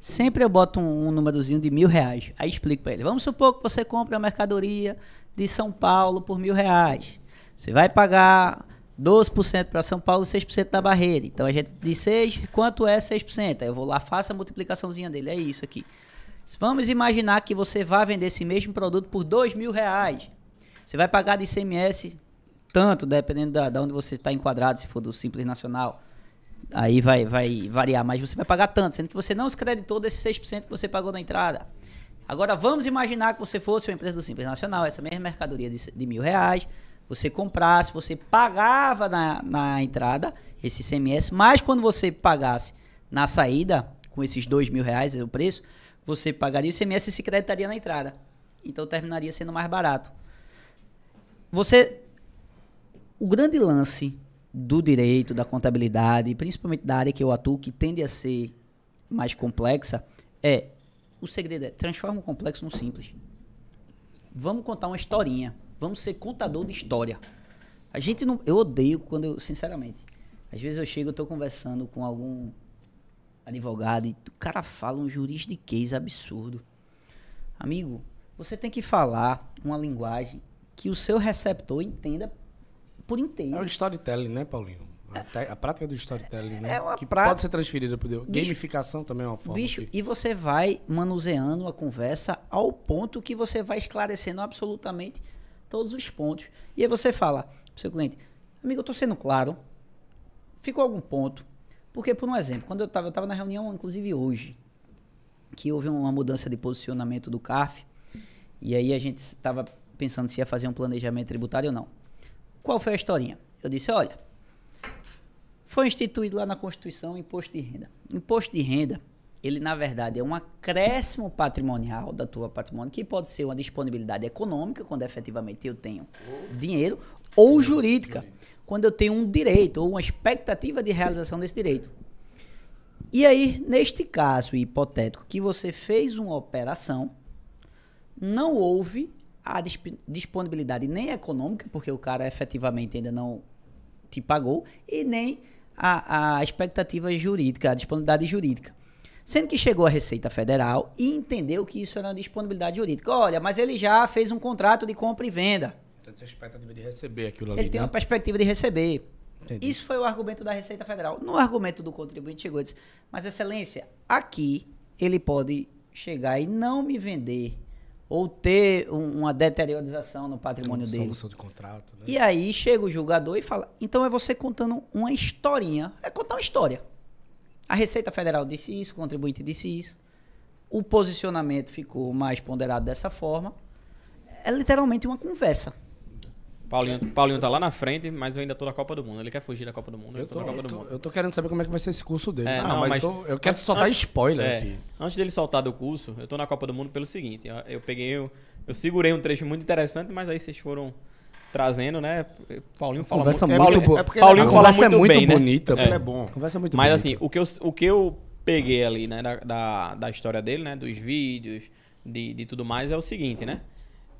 Sempre eu boto um númerozinho de R$1.000. Aí explico para ele. Vamos supor que você compra a mercadoria de São Paulo por R$1.000. Você vai pagar 12% para São Paulo e 6% da barreira. Então a gente diz 6, quanto é 6%? Aí eu vou lá, faço a multiplicaçãozinha dele. É isso aqui. Vamos imaginar que você vai vender esse mesmo produto por R$2.000. Você vai pagar de ICMS tanto, dependendo de onde você está enquadrado, se for do Simples Nacional. Aí vai variar, mas você vai pagar tanto, sendo que você não se creditou desses 6% que você pagou na entrada. Agora, vamos imaginar que você fosse uma empresa do Simples Nacional, essa mesma mercadoria de R$1.000, você comprasse, você pagava na entrada esse ICMS, mas quando você pagasse na saída, com esses R$2.000, o preço, você pagaria o ICMS e se creditaria na entrada. Então, terminaria sendo mais barato. O grande lance do direito, da contabilidade, principalmente da área que eu atuo, que tende a ser mais complexa, o segredo é transforma o complexo no simples. Vamos contar uma historinha. Vamos ser contador de história. A gente não... Eu odeio quando eu... Sinceramente. Às vezes eu chego, eu tô conversando com algum advogado e o cara fala um juridiquês absurdo. Amigo, você tem que falar uma linguagem que o seu receptor entenda por inteiro. É o storytelling, né, Paulinho? A prática do storytelling, né? É uma que prática. pode ser transferida para o gamificação também é uma forma. Bicho, que... e você vai manuseando a conversa ao ponto que você vai esclarecendo absolutamente todos os pontos. E aí você fala pro seu cliente, amigo, eu tô sendo claro, ficou algum ponto? Porque, por um exemplo, quando eu tava na reunião, inclusive hoje, que houve uma mudança de posicionamento do CARF, e aí a gente estava pensando se ia fazer um planejamento tributário ou não. Qual foi a historinha? Eu disse, olha, foi instituído lá na Constituição o imposto de renda. O imposto de renda, ele na verdade é um acréscimo patrimonial da tua patrimônio, que pode ser uma disponibilidade econômica, quando efetivamente eu tenho dinheiro, ou jurídica, quando eu tenho um direito ou uma expectativa de realização desse direito. E aí, neste caso hipotético, que você fez uma operação, não houve a disponibilidade nem econômica, porque o cara efetivamente ainda não te pagou, e nem a expectativa jurídica, a disponibilidade jurídica. Sendo que chegou a Receita Federal e entendeu que isso era uma disponibilidade jurídica. Olha, mas ele já fez um contrato de compra e venda. Então tem a expectativa de receber aquilo ali, Ele tem uma perspectiva de receber. Entendi. Isso foi o argumento da Receita Federal. No argumento do contribuinte chegou e disse, mas excelência, aqui ele pode chegar e não me vender ou ter uma deteriorização no patrimônio dele. Solução de contrato, né? E aí chega o julgador e fala, então é você contando uma historinha. É contar uma história. A Receita Federal disse isso, o contribuinte disse isso. O posicionamento ficou mais ponderado dessa forma. É literalmente uma conversa. Paulinho tá lá na frente, mas eu ainda tô na Copa do Mundo. Ele quer fugir da Copa do Mundo. Eu tô na Copa do Mundo. Eu tô querendo saber como é que vai ser esse curso dele. É, não, mas eu quero soltar spoiler aqui. Antes dele soltar do curso, eu tô na Copa do Mundo pelo seguinte. Eu segurei um trecho muito interessante, mas aí vocês foram trazendo, né? Paulinho fala Conversa muito, muito boa. Paulinho A fala conversa muito é muito bem, né? bonita. Ele é bom. Conversa muito Mas bonita. assim, o que eu peguei ali, né, da história dele, né, dos vídeos, de tudo mais, é o seguinte, né?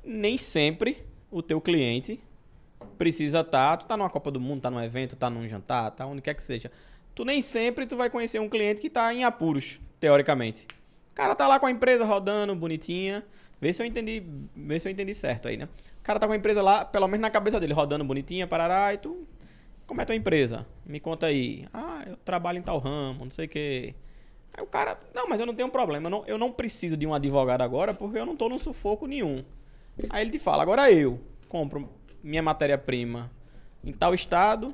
Nem sempre o teu cliente precisa tu tá numa Copa do Mundo, tá num evento, tá num jantar, tá onde quer que seja. Nem sempre tu vai conhecer um cliente que tá em apuros, teoricamente. O cara tá lá com a empresa rodando, bonitinha. Vê se eu entendi certo aí, né? O cara tá com a empresa lá, pelo menos na cabeça dele, rodando bonitinha, parará, e tu... Como é tua empresa? Me conta aí. Ah, eu trabalho em tal ramo, não sei o quê. Aí o cara... Não, mas eu não tenho problema. Eu não preciso de um advogado agora porque eu não tô num sufoco nenhum. Aí ele te fala, agora eu compro minha matéria-prima em tal estado,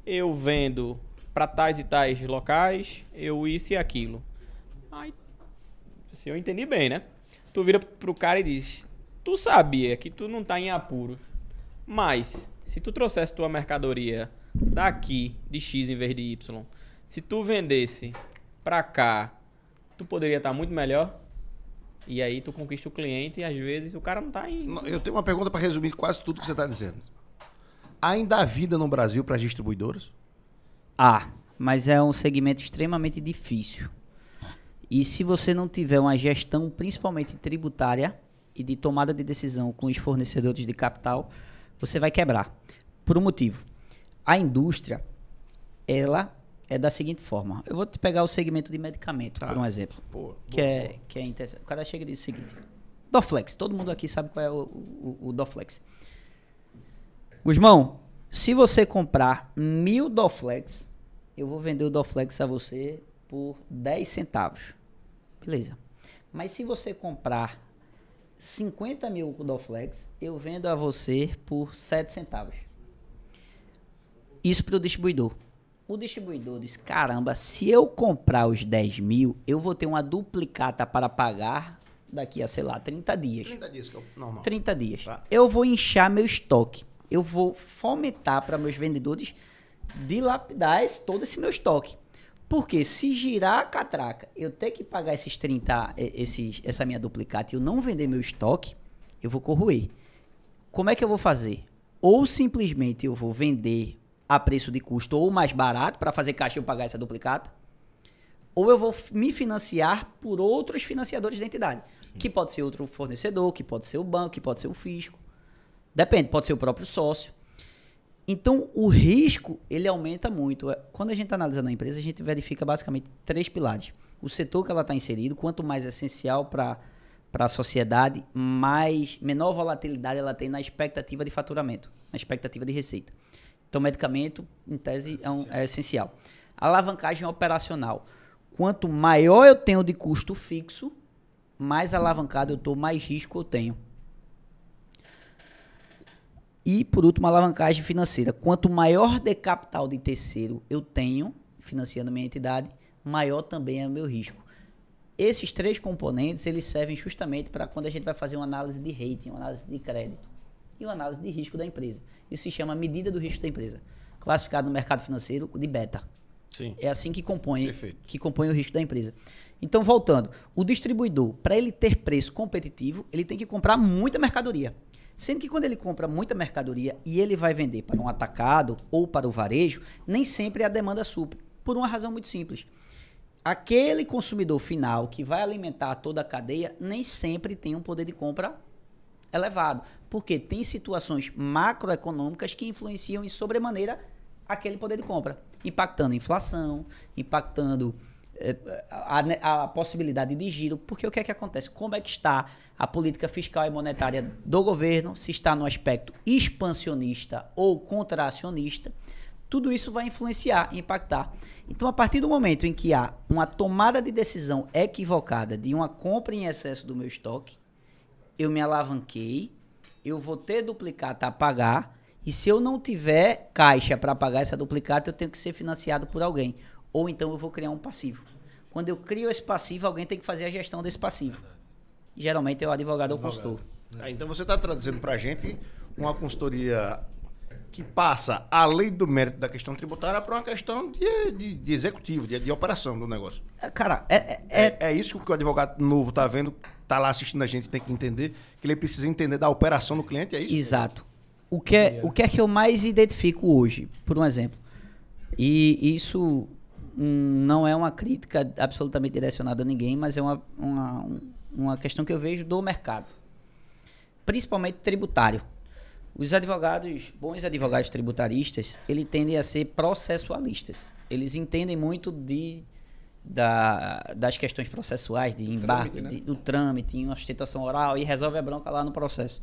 eu vendo para tais e tais locais, eu isso e aquilo. Aí, se eu entendi bem, né? Tu vira pro cara e diz, tu sabia que tu não tá em apuro, mas se tu trouxesse tua mercadoria daqui de X em vez de Y, se tu vendesse pra cá, tu poderia estar muito melhor. E aí tu conquista o cliente e às vezes o cara não tá em... Eu tenho uma pergunta para resumir quase tudo que você está dizendo. Ainda há vida no Brasil para as distribuidoras? Mas é um segmento extremamente difícil. E se você não tiver uma gestão, principalmente tributária e de tomada de decisão com os fornecedores de capital, você vai quebrar. Por um motivo. A indústria, ela é da seguinte forma. Eu vou te pegar o segmento de medicamento, por um exemplo. Que é interessante. O cara chega e diz o seguinte. Dorflex. Todo mundo aqui sabe qual é o Dorflex. Guzmão, se você comprar 1000 Dorflex, eu vou vender o Dorflex a você por 10 centavos. Beleza. Mas se você comprar 50 mil Dorflex, eu vendo a você por 7 centavos. Isso para o distribuidor. O distribuidor diz, caramba, se eu comprar os 10 mil, eu vou ter uma duplicata para pagar daqui a, sei lá, 30 dias. 30 dias, que é o normal. 30 dias. Tá. Eu vou inchar meu estoque. Eu vou fomentar para meus vendedores dilapidar todo esse meu estoque. Porque se girar a catraca, eu ter que pagar esses 30, essa minha duplicata e eu não vender meu estoque, eu vou corroer. Como é que eu vou fazer? Ou simplesmente eu vou vender a preço de custo ou mais barato para fazer caixa e eu pagar essa duplicata, ou eu vou me financiar por outros financiadores da entidade. Que pode ser outro fornecedor, que pode ser o banco, que pode ser o fisco. Depende, pode ser o próprio sócio. Então, o risco, ele aumenta muito. Quando a gente está analisando a empresa, a gente verifica basicamente 3 pilares. O setor que ela está inserido, quanto mais essencial para a sociedade, menor volatilidade ela tem na expectativa de faturamento, na expectativa de receita. Então, medicamento, em tese, é essencial. Alavancagem operacional. Quanto maior eu tenho de custo fixo, mais alavancado eu estou, mais risco eu tenho. E, por último, alavancagem financeira. Quanto maior de capital de terceiro eu tenho, financiando minha entidade, maior também é o meu risco. Esses 3 componentes, eles servem justamente para quando a gente vai fazer uma análise de rating, uma análise de crédito e uma análise de risco da empresa. Isso se chama medida do risco da empresa, classificado no mercado financeiro de beta. Sim. É assim que compõe o risco da empresa. Então, voltando, o distribuidor, para ele ter preço competitivo, ele tem que comprar muita mercadoria. Sendo que quando ele compra muita mercadoria e ele vai vender para um atacado ou para o varejo, nem sempre a demanda supre, por uma razão muito simples. Aquele consumidor final que vai alimentar toda a cadeia nem sempre tem um poder de compra elevado, porque tem situações macroeconômicas que influenciam em sobremaneira aquele poder de compra, impactando a inflação, impactando a possibilidade de giro, porque o que é que acontece? Como é que está a política fiscal e monetária do governo, se está no aspecto expansionista ou contracionista, tudo isso vai influenciar, impactar. Então, a partir do momento em que há uma tomada de decisão equivocada de uma compra em excesso do meu estoque, eu me alavanquei, eu vou ter duplicata a pagar, e se eu não tiver caixa para pagar essa duplicata, eu tenho que ser financiado por alguém. Ou então eu vou criar um passivo. Quando eu crio esse passivo, alguém tem que fazer a gestão desse passivo. Geralmente é o advogado ou o consultor. Então você está trazendo para a gente uma consultoria que passa, além do mérito da questão tributária, para uma questão de executivo, de operação do negócio. Cara, É isso que o advogado novo está vendo, está lá assistindo a gente, tem que entender, que ele precisa entender da operação do cliente, é isso? Exato. O que é que eu mais identifico hoje, por um exemplo? E isso não é uma crítica absolutamente direcionada a ninguém, mas é uma questão que eu vejo do mercado, principalmente tributário. Os bons advogados tributaristas, eles tendem a ser processualistas. Eles entendem muito das questões processuais, de embarque, do trâmite, em uma sustentação oral, e resolve a bronca lá no processo.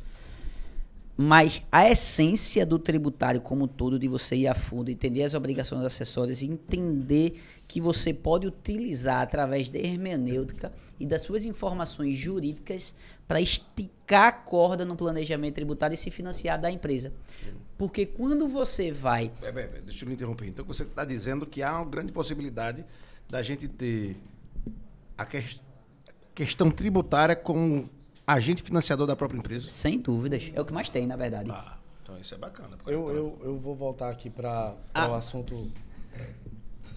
Mas a essência do tributário como um todo, de você ir a fundo, entender as obrigações acessórias e entender que você pode utilizar através da hermenêutica e das suas informações jurídicas para esticar a corda no planejamento tributário e se financiar da empresa. Porque quando você vai... Deixa eu me interromper. Então você está dizendo que há uma grande possibilidade da gente ter a questão tributária como agente financiador da própria empresa? Sem dúvidas. É o que mais tem, na verdade. Então isso é bacana. Eu vou voltar aqui para o assunto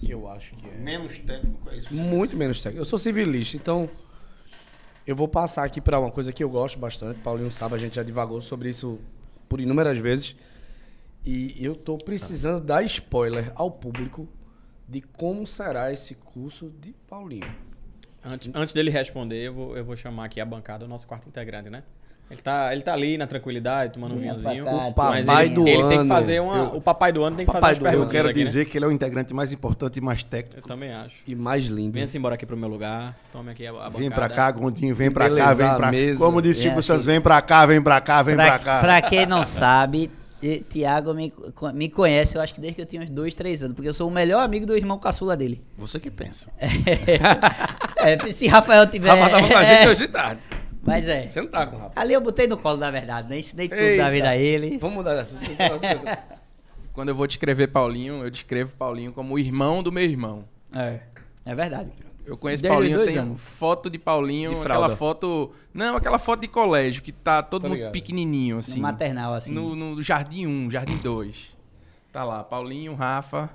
que eu acho que é... Menos técnico, é isso? Muito menos técnico. Eu sou civilista, então eu vou passar aqui para uma coisa que eu gosto bastante. Paulinho sabe, a gente já divagou sobre isso por inúmeras vezes. E eu tô precisando dar spoiler ao público de como será esse curso de Paulinho. Antes dele responder, eu vou chamar aqui a bancada, o nosso quarto integrante, né? Ele tá ali na tranquilidade, tomando um vinhozinho. O papai do ano. Tem que fazer o papai do ano tem que fazer as perguntas. Eu quero aqui, dizer né? que ele é o integrante mais importante e mais técnico. Eu também acho. E mais lindo. Venha-se embora aqui pro meu lugar. Tome aqui a bancada. Vem pra cá, Gondinho, vem pra cá, Embelezar vem pra a cá. mesa. Como disse Silvio Santos, assim. vem pra cá, vem pra cá, vem pra cá. Pra quem não sabe, Tiago me conhece, eu acho que desde que eu tinha uns 2, 3 anos, porque eu sou o melhor amigo do irmão caçula dele. Você que pensa. Se Rafael tiver... Rafa tava com a gente hoje de tarde. Mas é. Você não tá com o Rafa. Ali eu botei no colo, na verdade, né? Ensinei tudo Eita. da vida a ele. Vamos mudar essa. Quando eu vou descrever Paulinho, eu descrevo Paulinho como o irmão do meu irmão. É verdade. Eu conheço Desde Paulinho, eu 2 tenho anos. foto de Paulinho, De fralda. aquela foto... Não, aquela foto de colégio, que tá todo Tô mundo ligado. pequenininho, assim. No maternal, assim. No Jardim 1, Jardim 2. Tá lá, Paulinho, Rafa...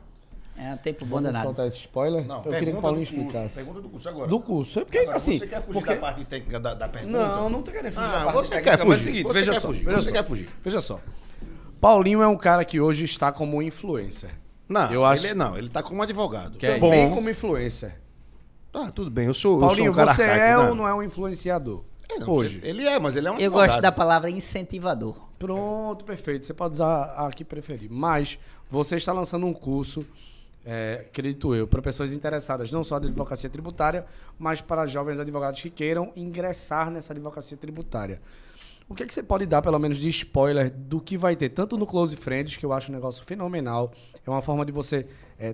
É um tempo bom Vamos danado. soltar esse spoiler? Não, Eu queria que o Paulinho explicasse. Pergunta do curso agora. Do curso. É porque, Agora, assim... você quer fugir porque... da parte técnica da pergunta? Não tô querendo fugir da parte você técnica, quer mas fugir. é o seguinte, Você veja quer só, fugir. veja Você só. quer fugir. Veja só. Paulinho é um cara que hoje está como influencer. Não, Eu acho- ele tá como advogado. Que é Também bom. como influencer. Ah, tudo bem, eu sou Paulinho, um cara você arcaico, é né? ou não é um influenciador? Não, Hoje. Ele é, mas ele é um Eu advogado. gosto da palavra incentivador. Pronto, perfeito. Você pode usar a que preferir. Mas você está lançando um curso, acredito eu, para pessoas interessadas, não só da advocacia tributária, mas para jovens advogados que queiram ingressar nessa advocacia tributária. O que é que você pode dar, pelo menos, de spoiler do que vai ter, tanto no Close Friends, que eu acho um negócio fenomenal, é uma forma de você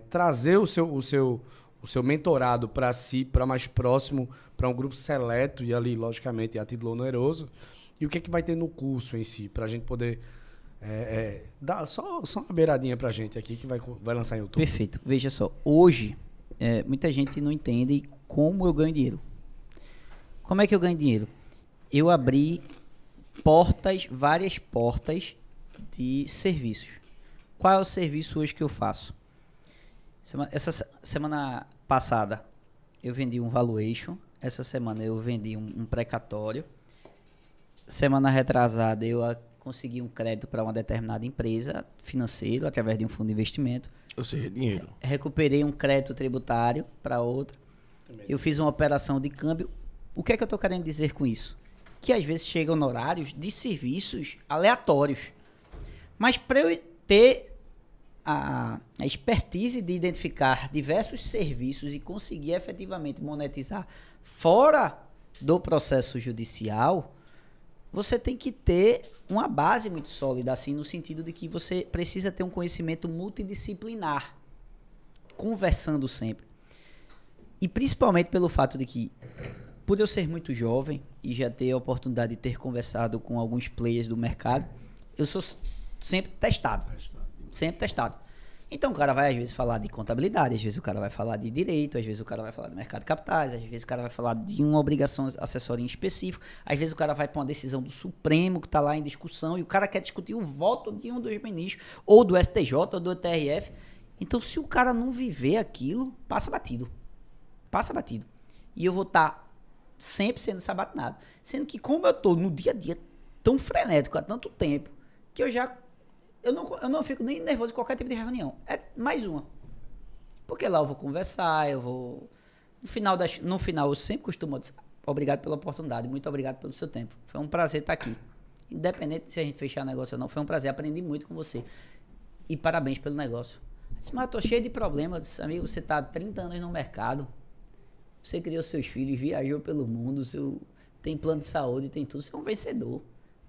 trazer o seu mentorado para si, para mais próximo, para um grupo seleto e ali, logicamente, a título oneroso. E o que é que vai ter no curso em si, para a gente poder dar só uma beiradinha para a gente aqui, que vai lançar em outubro. Perfeito. Veja só, hoje, muita gente não entende como eu ganho dinheiro. Como é que eu ganho dinheiro? Eu abri várias portas de serviços. Qual é o serviço hoje que eu faço? Essa semana passada eu vendi um valuation, essa semana eu vendi um precatório, semana retrasada eu consegui um crédito para uma determinada empresa financeira através de um fundo de investimento. Ou seja, dinheiro. Recuperei um crédito tributário para outra. Eu fiz uma operação de câmbio. O que é que eu estou querendo dizer com isso? Que às vezes chegam honorários de serviços aleatórios. Mas para eu ter a expertise de identificar diversos serviços e conseguir efetivamente monetizar fora do processo judicial, você tem que ter uma base muito sólida, assim, no sentido de que você precisa ter um conhecimento multidisciplinar, conversando sempre. E principalmente pelo fato de que, por eu ser muito jovem e já ter a oportunidade de ter conversado com alguns players do mercado, eu sou sempre testado. Sempre testado. Então o cara vai às vezes falar de contabilidade, às vezes o cara vai falar de direito, às vezes o cara vai falar de mercado de capitais, às vezes o cara vai falar de uma obrigação acessória em específico, às vezes o cara vai para uma decisão do Supremo que está lá em discussão e o cara quer discutir o voto de um dos ministros, ou do STJ, ou do TRF. Então se o cara não viver aquilo, passa batido. Passa batido. E eu vou estar sempre sendo sabatinado. Sendo que como eu estou no dia a dia tão frenético há tanto tempo, que eu não fico nem nervoso em qualquer tipo de reunião. É mais uma. Porque lá eu vou conversar, eu vou... No final eu sempre costumo dizer, obrigado pela oportunidade, muito obrigado pelo seu tempo. Foi um prazer estar aqui. Independente se a gente fechar negócio ou não, foi um prazer, aprendi muito com você. E parabéns pelo negócio. Eu disse, mas eu tô cheio de problemas. Eu disse, amigo, você tá há 30 anos no mercado, você criou seus filhos, viajou pelo mundo, tem plano de saúde, tem tudo, você é um vencedor.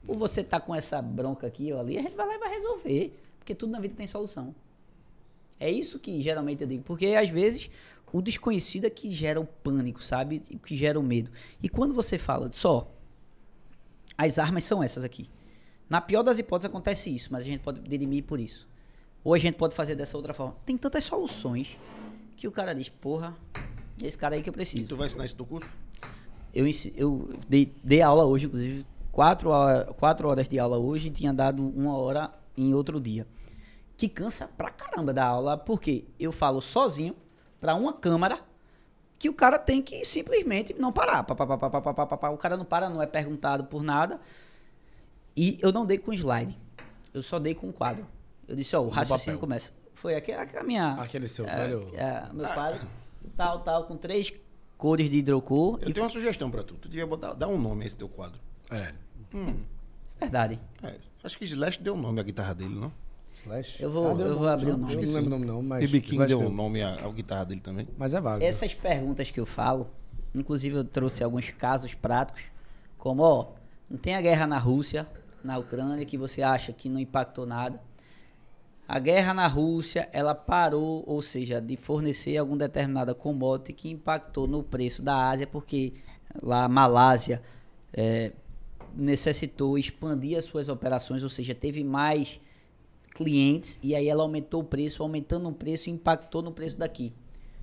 Por você estar com essa bronca aqui ou ali, a gente vai lá e vai resolver. Porque tudo na vida tem solução. É isso que geralmente eu digo. Porque às vezes o desconhecido é que gera o pânico, sabe? O que gera o medo. E quando você fala, as armas são essas aqui. Na pior das hipóteses acontece isso, mas a gente pode dirimir por isso. Ou a gente pode fazer dessa outra forma. Tem tantas soluções que o cara diz, porra, é esse cara aí que eu preciso. E tu vai ensinar isso no curso? Eu dei aula hoje, inclusive, 4 horas de aula hoje, e tinha dado 1 hora em outro dia. Que cansa pra caramba da aula, porque eu falo sozinho pra uma câmera que o cara tem que simplesmente não parar. O cara não para, não é perguntado por nada. E eu não dei com slide. Eu só dei com quadro. Eu disse, o raciocínio começa. Foi a minha... Aquele seu velho... meu quadro, tal, com 3 cores de hidrocor. Eu tenho uma sugestão pra tu. Tu devia dar um nome a esse teu quadro. Verdade. Acho que Slash deu um nome à guitarra dele, não? Slash? Eu vou abrir o nome. Eu não lembro o nome não, mas... BB King Slash deu um nome à guitarra dele também. Mas é vago. Essas perguntas que eu falo, inclusive eu trouxe alguns casos práticos, como, não tem a guerra na Rússia, na Ucrânia, que você acha que não impactou nada. A guerra na Rússia, ela parou, ou seja, de fornecer alguma determinada commodity que impactou no preço da Ásia, porque lá a Malásia necessitou expandir as suas operações, ou seja, teve mais clientes e aí ela aumentou o preço, aumentando o preço, impactou no preço daqui.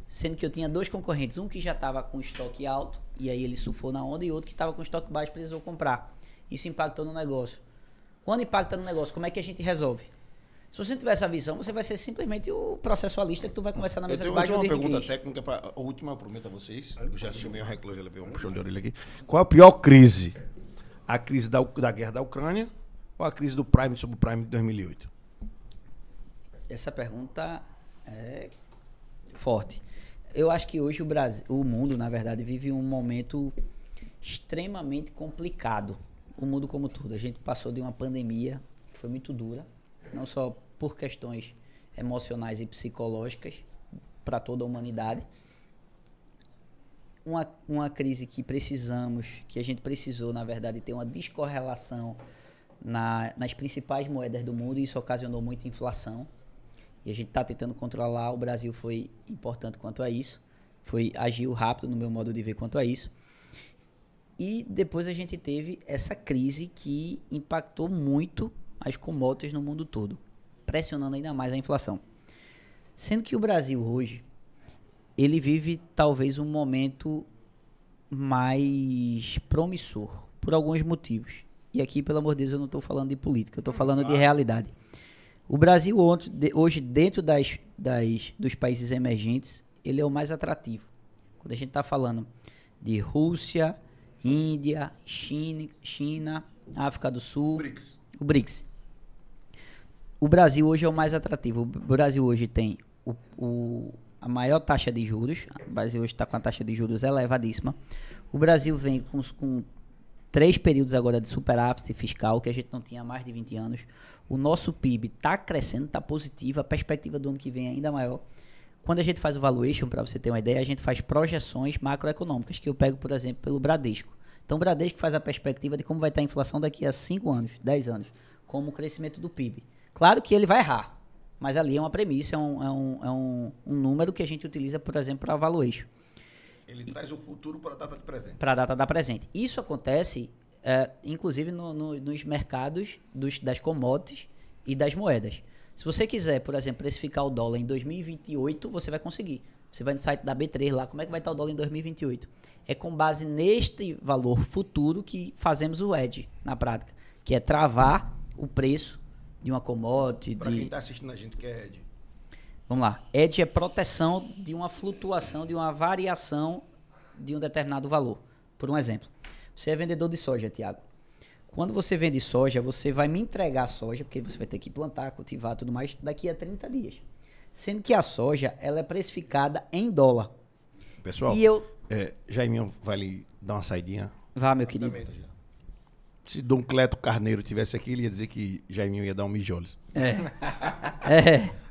Sendo que eu tinha 2 concorrentes, um que já estava com estoque alto e aí ele surfou na onda, e outro que estava com estoque baixo, precisou comprar. Isso impactou no negócio. Quando impacta no negócio, como é que a gente resolve? Se você não tiver essa visão, você vai ser simplesmente o processualista que tu vai conversar na mesa de baixo. Eu tenho uma pergunta técnica, a última eu prometo a vocês. Eu já chamei o reclame, já levei um puxão de orelha aqui. Qual é a pior crise? A crise da guerra da Ucrânia ou a crise do Prime sobre o Prime de 2008? Essa pergunta é forte. Eu acho que hoje o mundo, na verdade, vive um momento extremamente complicado. O mundo como todo. A gente passou de uma pandemia que foi muito dura, não só por questões emocionais e psicológicas para toda a humanidade. Uma crise que a gente precisou, na verdade, ter uma descorrelação nas principais moedas do mundo, e isso ocasionou muita inflação. E a gente está tentando controlar. O Brasil foi importante quanto a isso, agiu rápido no meu modo de ver quanto a isso. E depois a gente teve essa crise que impactou muito as commodities no mundo todo, pressionando ainda mais a inflação. Sendo que o Brasil hoje, ele vive talvez um momento mais promissor, por alguns motivos. E aqui, pelo amor de Deus, eu não estou falando de política, eu estou falando de realidade. O Brasil hoje, dentro dos países emergentes, ele é o mais atrativo. Quando a gente está falando de Rússia, Índia, China, África do Sul, o BRICS. O Brasil hoje é o mais atrativo. O Brasil hoje tem a maior taxa de juros. O Brasil hoje está com a taxa de juros elevadíssima. O Brasil vem com 3 períodos agora de superávit fiscal, que a gente não tinha há mais de 20 anos. O nosso PIB está crescendo, está positivo. A perspectiva do ano que vem é ainda maior. Quando a gente faz o valuation, para você ter uma ideia, a gente faz projeções macroeconômicas, que eu pego, por exemplo, pelo Bradesco. Então, o Bradesco faz a perspectiva de como vai estar a inflação daqui a 5 anos, 10 anos, como o crescimento do PIB. Claro que ele vai errar, mas ali é uma premissa, é um número que a gente utiliza, por exemplo, para valuation. Ele traz o futuro para a data de presente. Para a data da presente. Isso acontece, inclusive, nos mercados das commodities e das moedas. Se você quiser, por exemplo, precificar o dólar em 2028, você vai conseguir. Você vai no site da B3 lá, como é que vai estar o dólar em 2028? É com base neste valor futuro que fazemos o hedge na prática, que é travar o preço de uma commodity. Para quem está assistindo a gente, que é hedge. Vamos lá. Hedge é proteção de uma flutuação, de uma variação de um determinado valor. Por um exemplo, você é vendedor de soja, Thiago. Quando você vende soja, você vai me entregar a soja, porque você vai ter que plantar, cultivar, tudo mais, daqui a 30 dias. Sendo que a soja, ela é precificada em dólar. Pessoal, E Jaiminho vai lhe dar uma saidinha. Vá, meu querido. Se Dom Cleto Carneiro tivesse aqui, ele ia dizer que Jaiminho ia dar um mijoles.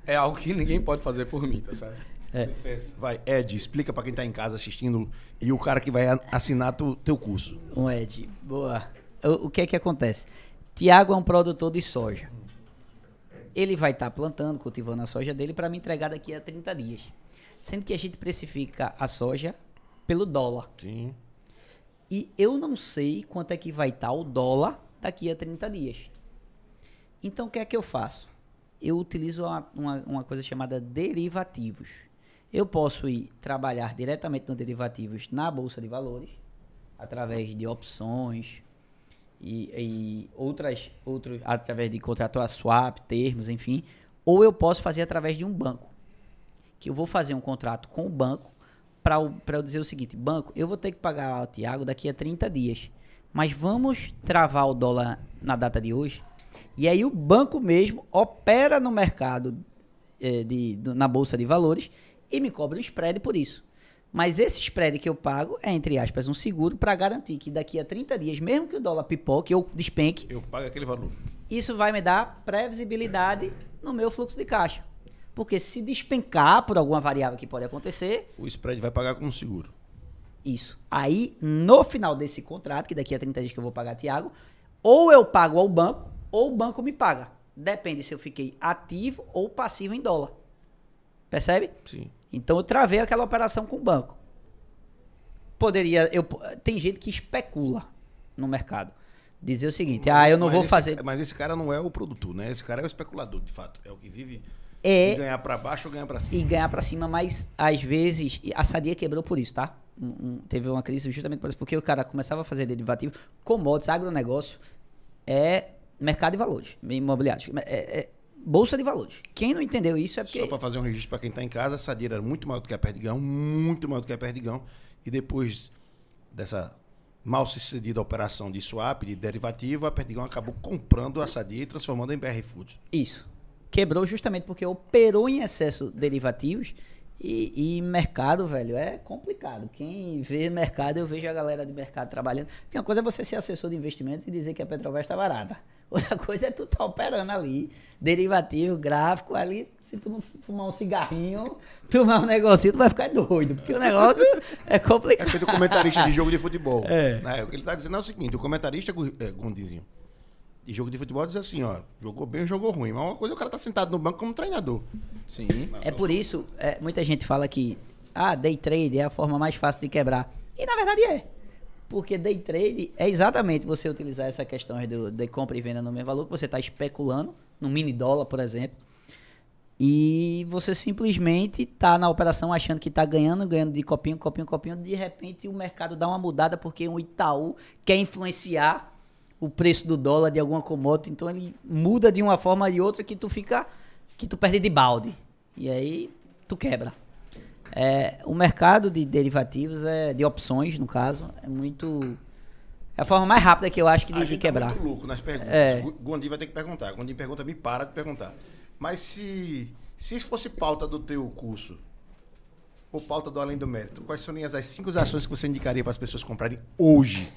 É algo que ninguém pode fazer por mim, tá certo? Licença. Vai, Ed, explica para quem tá em casa assistindo e o cara que vai assinar teu curso. Um Ed, boa. O que é que acontece? Tiago é um produtor de soja. Ele vai estar plantando, cultivando a soja dele para me entregar daqui a 30 dias. Sendo que a gente precifica a soja pelo dólar. Sim. E eu não sei quanto é que vai estar o dólar daqui a 30 dias. Então, o que é que eu faço? Eu utilizo uma coisa chamada derivativos. Eu posso ir trabalhar diretamente nos derivativos na Bolsa de Valores, através de opções e através de contrato a swap, termos, enfim. Ou eu posso fazer através de um banco. Que eu vou fazer um contrato com o banco para eu dizer o seguinte: banco, eu vou ter que pagar ao Thiago daqui a 30 dias. Mas vamos travar o dólar na data de hoje? E aí o banco mesmo opera no mercado, na Bolsa de Valores, e me cobra um spread por isso. Mas esse spread que eu pago é, entre aspas, um seguro para garantir que daqui a 30 dias, mesmo que o dólar pipoque ou despenque, Eu pago aquele valor. isso vai me dar previsibilidade no meu fluxo de caixa. Porque se despencar por alguma variável que pode acontecer, O spread vai pagar como seguro. isso. Aí, no final desse contrato, que daqui a 30 dias que eu vou pagar, Thiago, ou eu pago ao banco, ou o banco me paga. Depende se eu fiquei ativo ou passivo em dólar. Percebe? Sim. Então, eu travei aquela operação com o banco. Tem gente que especula no mercado. Dizer o seguinte, eu não vou fazer... Mas esse cara não é o produtor, né? Esse cara é o especulador, de fato. É o que vive É. de ganhar para baixo ou ganhar para cima. E ganhar pra cima, mas às vezes a Sadia quebrou por isso, tá? Teve uma crise justamente por isso, porque o cara começava a fazer derivativo, commodities, agronegócio, é mercado de valores, imobiliários, bolsa de valores. Quem não entendeu isso é porque... Só para fazer um registro para quem está em casa, a Sadia era muito maior do que a Perdigão, muito maior do que a Perdigão, e depois dessa mal sucedida operação de swap, de derivativo, a Perdigão acabou comprando a Sadia e transformando em BR Foods. Isso. Quebrou justamente porque operou em excesso derivativos E mercado, velho, é complicado. Quem vê mercado, eu vejo a galera de mercado trabalhando. Porque uma coisa é você ser assessor de investimento e dizer que a Petrobras está barata. Outra coisa é tu estar operando ali, derivativo, gráfico, ali, se tu não fumar um cigarrinho, tomar um negocinho, tu vai ficar doido, porque o negócio é É complicado. feito comentarista de jogo de futebol. É. Né? O que ele tá dizendo é o seguinte, o comentarista, Gondizinho, de jogo de futebol diz assim, ó, jogou bem ou jogou ruim. Mas uma coisa é o cara tá sentado no banco como treinador. Sim. É por isso, muita gente fala que day trade é a forma mais fácil de quebrar. E na verdade é. Porque day trade é exatamente você utilizar essa questão de compra e venda no mesmo valor, que você está especulando, no mini dólar, por exemplo. E você simplesmente está na operação achando que está ganhando de copinho. De repente o mercado dá uma mudada porque o Itaú quer influenciar o preço do dólar de alguma commodity. Então ele muda de uma forma e outra que tu perde de balde. E aí tu quebra. O mercado de derivativos, de opções, no caso, é a forma mais rápida que eu acho que de quebrar. Tá muito louco nas perguntas. É. O Gondim vai ter que perguntar. Gondim pergunta, me para de perguntar. Mas se isso fosse pauta do teu curso, ou pauta do Além do Mérito, quais seriam as 5 ações que você indicaria para as pessoas comprarem hoje,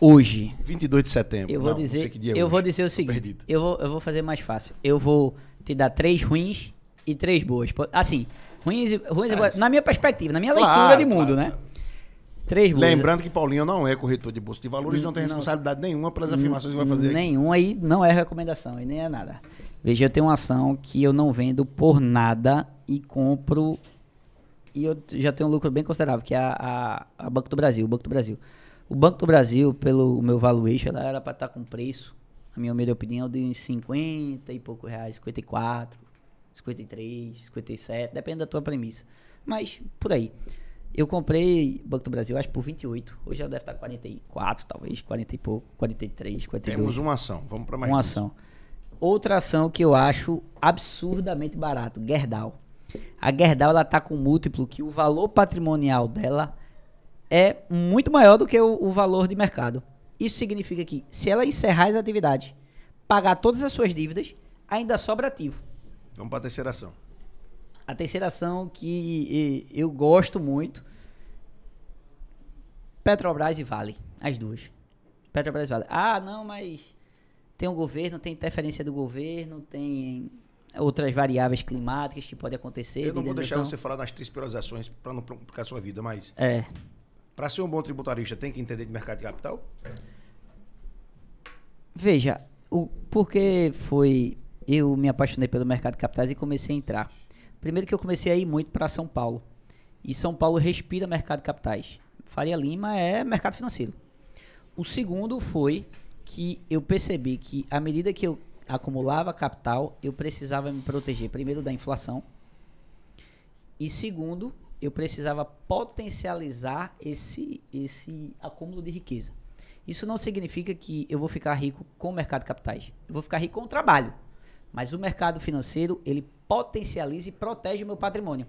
Hoje, 22 de setembro? eu vou Não sei dizer, que dia é eu hoje. vou dizer o Tô seguinte, perdido. eu vou fazer mais fácil. Eu vou te dar 3 ruins e 3 boas. Assim, ruins e boas, na minha perspectiva, na minha leitura de mundo, né? 3 boas. Lembrando que Paulinho não é corretor de bolsa de valores, não tem responsabilidade nenhuma pelas afirmações que vai fazer aqui. Nenhum aí não é recomendação, aí nem é nada. Veja, eu tenho uma ação que eu não vendo por nada e compro, e eu já tenho um lucro bem considerável, que é a Banco do Brasil, o Banco do Brasil. O Banco do Brasil, pelo meu valuation, ela era para estar com preço, na minha humilde opinião, de uns 50 e pouco reais, 54, 53, 57, depende da tua premissa. Mas, por aí. Eu comprei Banco do Brasil, acho por 28. Hoje ela deve estar 44, talvez, 40 e pouco, 43, 42. Temos uma ação, vamos para mais Uma duas. ação. Outra ação que eu acho absurdamente barato, Gerdau. A Gerdau, ela tá com múltiplo que o valor patrimonial dela é muito maior do que o valor de mercado. Isso significa que, se ela encerrar as atividades, pagar todas as suas dívidas, ainda sobra ativo. Vamos para a terceira ação. A terceira ação que eu gosto muito, Petrobras e Vale, as duas. Petrobras e Vale. Ah, não, mas tem o governo, tem interferência do governo, tem outras variáveis climáticas que podem acontecer. Eu não vou deixar indenização. você falar das 3 piores ações para não complicar a sua vida, mas É. para ser um bom tributarista tem que entender de mercado de capital? Veja, porque eu me apaixonei pelo mercado de capitais e comecei a entrar. Primeiro que eu comecei a ir muito para São Paulo. E São Paulo respira mercado de capitais. Faria Lima é mercado financeiro. O segundo foi que eu percebi que à medida que eu acumulava capital, eu precisava me proteger primeiro da inflação. E segundo, eu precisava potencializar esse acúmulo de riqueza. Isso não significa que eu vou ficar rico com o mercado de capitais. Eu vou ficar rico com o trabalho. Mas o mercado financeiro, ele potencializa e protege o meu patrimônio.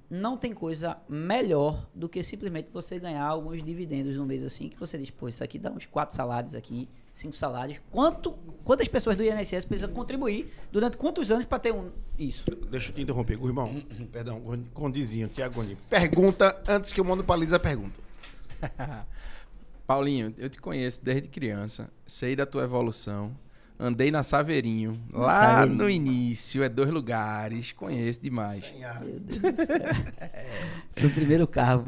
Não tem coisa melhor do que simplesmente você ganhar alguns dividendos no mês assim, que você diz, pô, isso aqui dá uns 4 salários aqui, 5 salários. Quantas pessoas do INSS precisam contribuir durante quantos anos para ter isso? Deixa eu te interromper, irmão. Perdão, Gondizinho, Tiago Gondim. Pergunta antes que eu monopolize a pergunta. Paulinho, eu te conheço desde criança, sei da tua evolução. Andei na Saveirinho, lá Saveirinho. no início, 2 lugares, conheço demais. Meu Deus do céu. No primeiro carro,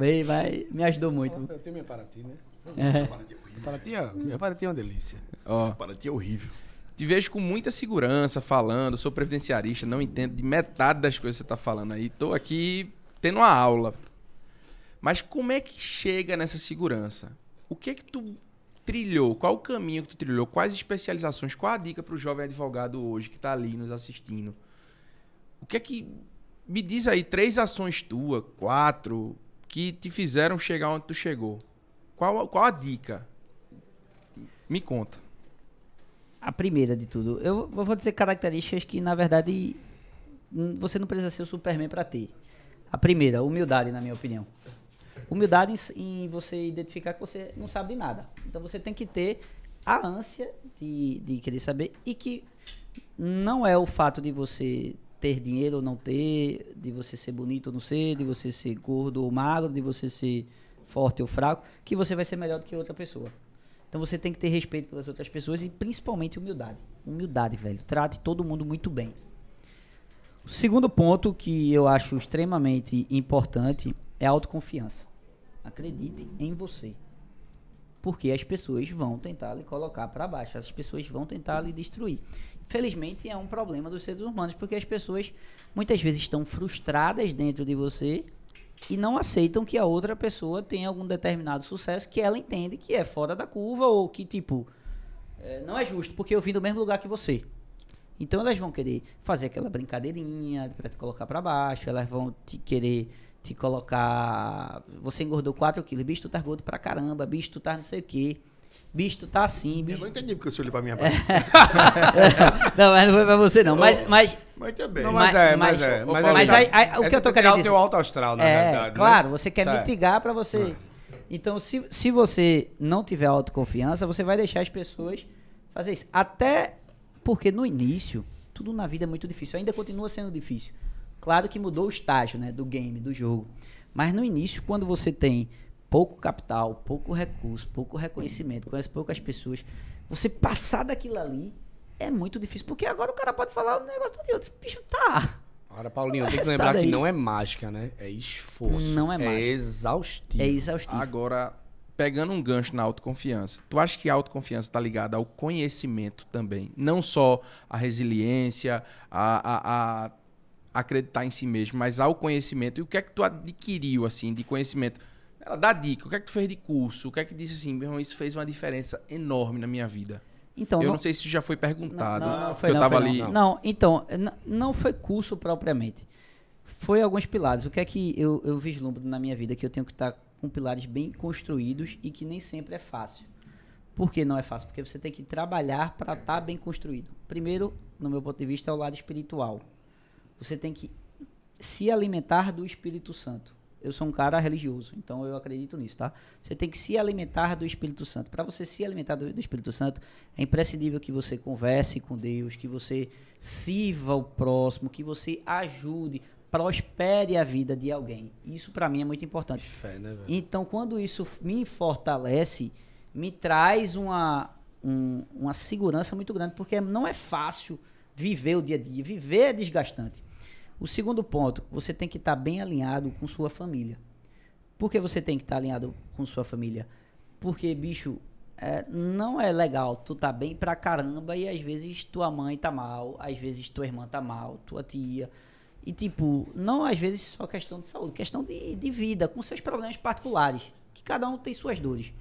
me ajudou muito. Eu tenho minha Paraty, né? É. Minha Paraty é uma delícia. Ó, Para ti é horrível. te vejo com muita segurança falando, sou previdenciarista, não entendo de metade das coisas que você tá falando aí. Tô aqui tendo uma aula. Mas como é que chega nessa segurança? O que é que tu trilhou? Qual o caminho que tu trilhou? Quais especializações? Qual a dica para o jovem advogado hoje que tá ali nos assistindo? O que é que... Me diz aí 3 ações tuas, 4, que te fizeram chegar onde tu chegou. Qual a dica? Me conta. A primeira de tudo, eu vou dizer características que, na verdade, você não precisa ser o Superman para ter. A primeira, humildade, na minha opinião. Humildade em você identificar que você não sabe de nada. Então, você tem que ter a ânsia de querer saber e que não é o fato de você ter dinheiro ou não ter, de você ser bonito ou não ser, de você ser gordo ou magro, de você ser forte ou fraco, que você vai ser melhor do que outra pessoa. Então você tem que ter respeito pelas outras pessoas e principalmente humildade. Humildade, velho. Trate todo mundo muito bem. O segundo ponto que eu acho extremamente importante é a autoconfiança. Acredite em você. Porque as pessoas vão tentar lhe colocar para baixo. As pessoas vão tentar lhe destruir. Infelizmente é um problema dos seres humanos, porque as pessoas muitas vezes estão frustradas dentro de você e não aceitam que a outra pessoa tenha algum determinado sucesso que ela entende que é fora da curva ou que, tipo, não é justo, porque eu vim do mesmo lugar que você. Então elas vão querer fazer aquela brincadeirinha para te colocar para baixo, elas vão querer te colocar... Você engordou 4 quilos, bicho, tu tá gordo pra caramba, bicho, tu tá não sei o quê, bicho, tu tá assim, bicho... Eu não entendi porque você olhou pra minha barriga. Não, mas não foi pra você não, mas também. Não, mas o que eu tô querendo dizer... o alto astral, na verdade. Claro, né? você quer Certo. mitigar pra você... Então, se você não tiver autoconfiança, você vai deixar as pessoas fazer isso. Até porque no início, tudo na vida é muito difícil. Ainda continua sendo difícil. Claro que mudou o estágio, né, do game, do jogo. Mas no início, quando você tem pouco capital, pouco recurso, pouco reconhecimento, conhece poucas pessoas, você passar daquilo ali é muito difícil. Porque agora o cara pode falar o negócio todo outro. Bicho, tá... Agora, Paulinho, tem que Resultado lembrar que aí. não é mágica, né? É esforço. Não é mágica. É exaustivo. É exaustivo. Agora, pegando um gancho na autoconfiança, tu acha que a autoconfiança está ligada ao conhecimento também? Não só a resiliência, a acreditar em si mesmo, mas ao conhecimento. E o que é que tu adquiriu, assim, de conhecimento? Ela dá dica. O que é que tu fez de curso? O que é que disse assim, meu irmão, isso fez uma diferença enorme na minha vida? Então, Eu não sei se isso já foi perguntado. Não, porque eu tava ali. Não, então, não foi curso propriamente. Foi alguns pilares. O que é que eu vislumbro na minha vida? Que eu tenho que estar com pilares bem construídos e que nem sempre é fácil. Por que não é fácil? Porque você tem que trabalhar para estar bem construído. Primeiro, no meu ponto de vista, é o lado espiritual. Você tem que se alimentar do Espírito Santo. Eu sou um cara religioso, então eu acredito nisso, tá? Você tem que se alimentar do Espírito Santo. Para você se alimentar do Espírito Santo, é imprescindível que você converse com Deus, que você sirva o próximo, que você ajude, prospere a vida de alguém. Isso para mim é muito importante. Fé, né, velho? Então, quando isso me fortalece, me traz uma segurança muito grande, porque não é fácil viver o dia a dia. Viver é desgastante. O segundo ponto, você tem que estar bem alinhado com sua família. Por que você tem que estar alinhado com sua família? Porque, bicho, não é legal tu tá bem pra caramba e às vezes tua mãe tá mal, às vezes tua irmã tá mal, tua tia. E tipo, não às vezes só questão de saúde, questão de vida, com seus problemas particulares, que cada um tem suas dores.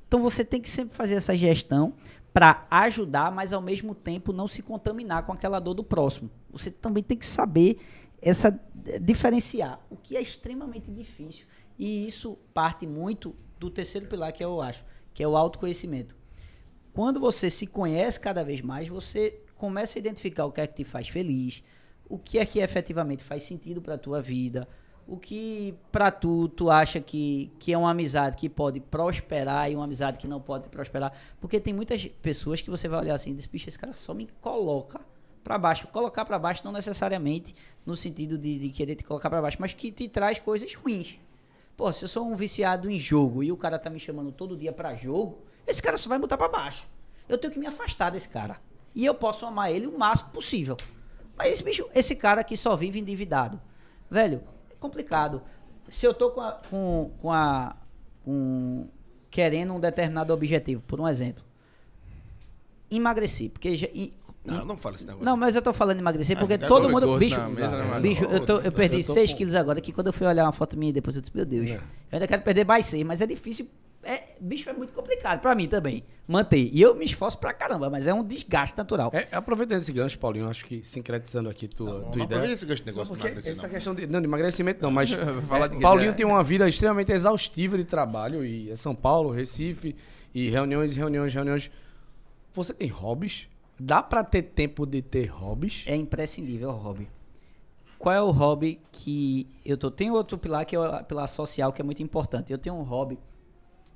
Então você tem que sempre fazer essa gestão para ajudar, mas ao mesmo tempo não se contaminar com aquela dor do próximo. Você também tem que saber diferenciar, o que é extremamente difícil. E isso parte muito do terceiro pilar que eu acho, que é o autoconhecimento. Quando você se conhece cada vez mais, você começa a identificar o que é que te faz feliz, o que é que efetivamente faz sentido para a tua vida, o que para tu acha que é uma amizade que pode prosperar e uma amizade que não pode prosperar. Porque tem muitas pessoas que você vai olhar assim e diz, bicho, esse cara só me coloca para baixo. Colocar para baixo não necessariamente no sentido de querer te colocar para baixo, mas que te traz coisas ruins. Pô, se eu sou um viciado em jogo e o cara tá me chamando todo dia para jogo, esse cara só vai botar para baixo. Eu tenho que me afastar desse cara. E eu posso amar ele o máximo possível. Mas esse cara que só vive endividado, velho, é complicado. Se eu tô querendo um determinado objetivo, por um exemplo, emagrecer, porque não fala esse negócio. não, mas eu tô falando de emagrecer porque agora todo é mundo, gordo bicho, na mesa, né, mano? bicho, eu perdi eu tô 6 com- quilos agora, que quando eu fui olhar uma foto minha depois eu disse, meu Deus, eu ainda quero perder mais 6, mas é difícil. Bicho, é muito complicado pra mim também manter. E eu me esforço pra caramba, mas é um desgaste natural. Aproveitando esse gancho, Paulinho, acho que sincretizando aqui tua ideia. Aproveita esse gancho de negócio Não, de porque emagrecer, essa não. questão de emagrecimento não, mas Falar de Paulinho que- tem uma vida extremamente exaustiva de trabalho e é São Paulo, Recife e reuniões. Você tem hobbies? Dá pra ter tempo de ter hobbies? É imprescindível o hobby. Qual é o hobby que eu tô? Tem outro pilar que é o pilar social, que é muito importante. Eu tenho um hobby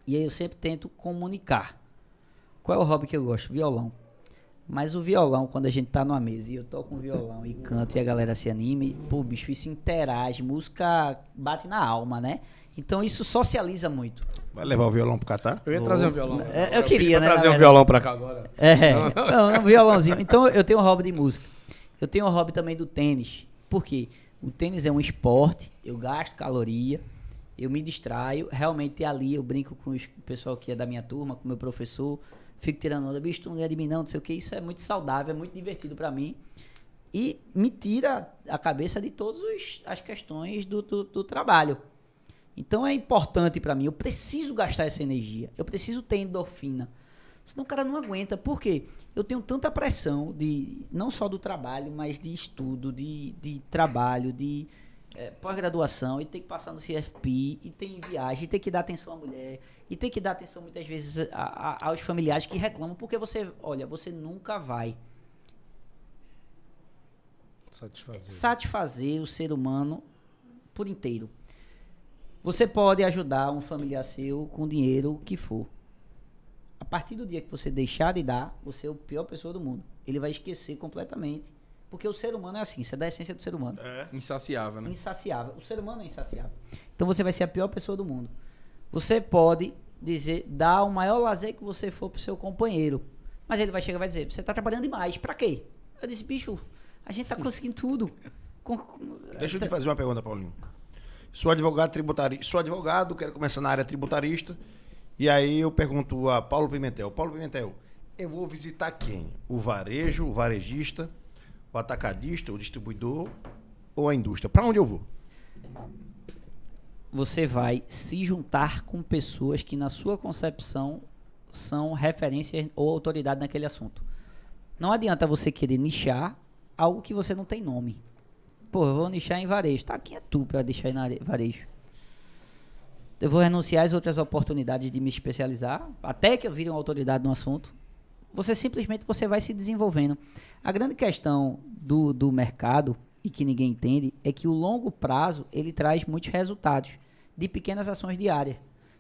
e aí eu sempre tento comunicar. Qual é o hobby que eu gosto? Violão. Mas o violão, quando a gente tá numa mesa e eu toco um violão e canto e a galera se anima, e, pô, bicho, isso interage, música bate na alma, né? Então isso socializa muito. Vai levar o violão pro Catar? Eu ia trazer um violão. Eu queria, né, trazer na um verdade. violão pra cá agora. Não, um violãozinho. Então eu tenho um hobby de música. Eu tenho um hobby também do tênis. Por quê? O tênis é um esporte, eu gasto caloria, eu me distraio. Realmente ali eu brinco com o pessoal que é da minha turma, com o meu professor. Fico tirando onda, bicho, tu não ganha de mim não sei o que. Isso é muito saudável, é muito divertido pra mim. E me tira a cabeça de todas as questões do trabalho. Então é importante pra mim, eu preciso gastar essa energia, eu preciso ter endorfina. Senão o cara não aguenta. Por quê? Eu tenho tanta pressão, não só do trabalho, mas de estudo, de trabalho, de pós-graduação, e tem que passar no CFP, e tem viagem, e tem que dar atenção à mulher, e tem que dar atenção muitas vezes aos familiares que reclamam, porque você nunca vai satisfazer o ser humano por inteiro. Você pode ajudar um familiar seu com dinheiro que for. A partir do dia que você deixar de dar, você é a pior pessoa do mundo. Ele vai esquecer completamente. Porque o ser humano é assim, isso é da essência do ser humano. Insaciável, né? Insaciável. O ser humano é insaciável. Então você vai ser a pior pessoa do mundo. Você pode dar o maior lazer que você for pro seu companheiro. Mas ele vai chegar e vai dizer, você tá trabalhando demais, pra quê? Eu disse, bicho, a gente tá conseguindo tudo. Deixa eu te fazer uma pergunta, Paulinho. Sou advogado tributarista. Sou advogado, quero começar na área tributarista. E aí eu pergunto a Paulo Pimentel. Paulo Pimentel, eu vou visitar quem? O varejo, o varejista, o atacadista, o distribuidor ou a indústria? Para onde eu vou? Você vai se juntar com pessoas que na sua concepção são referências ou autoridade naquele assunto. Não adianta você querer nichar algo que você não tem nome. Pô, eu vou nichar em varejo. Tá, quem é tu para deixar em varejo? Eu vou renunciar às outras oportunidades de me especializar, até que eu vire uma autoridade no assunto. Você vai se desenvolvendo. A grande questão do mercado, e que ninguém entende, é que o longo prazo, ele traz muitos resultados de pequenas ações diárias.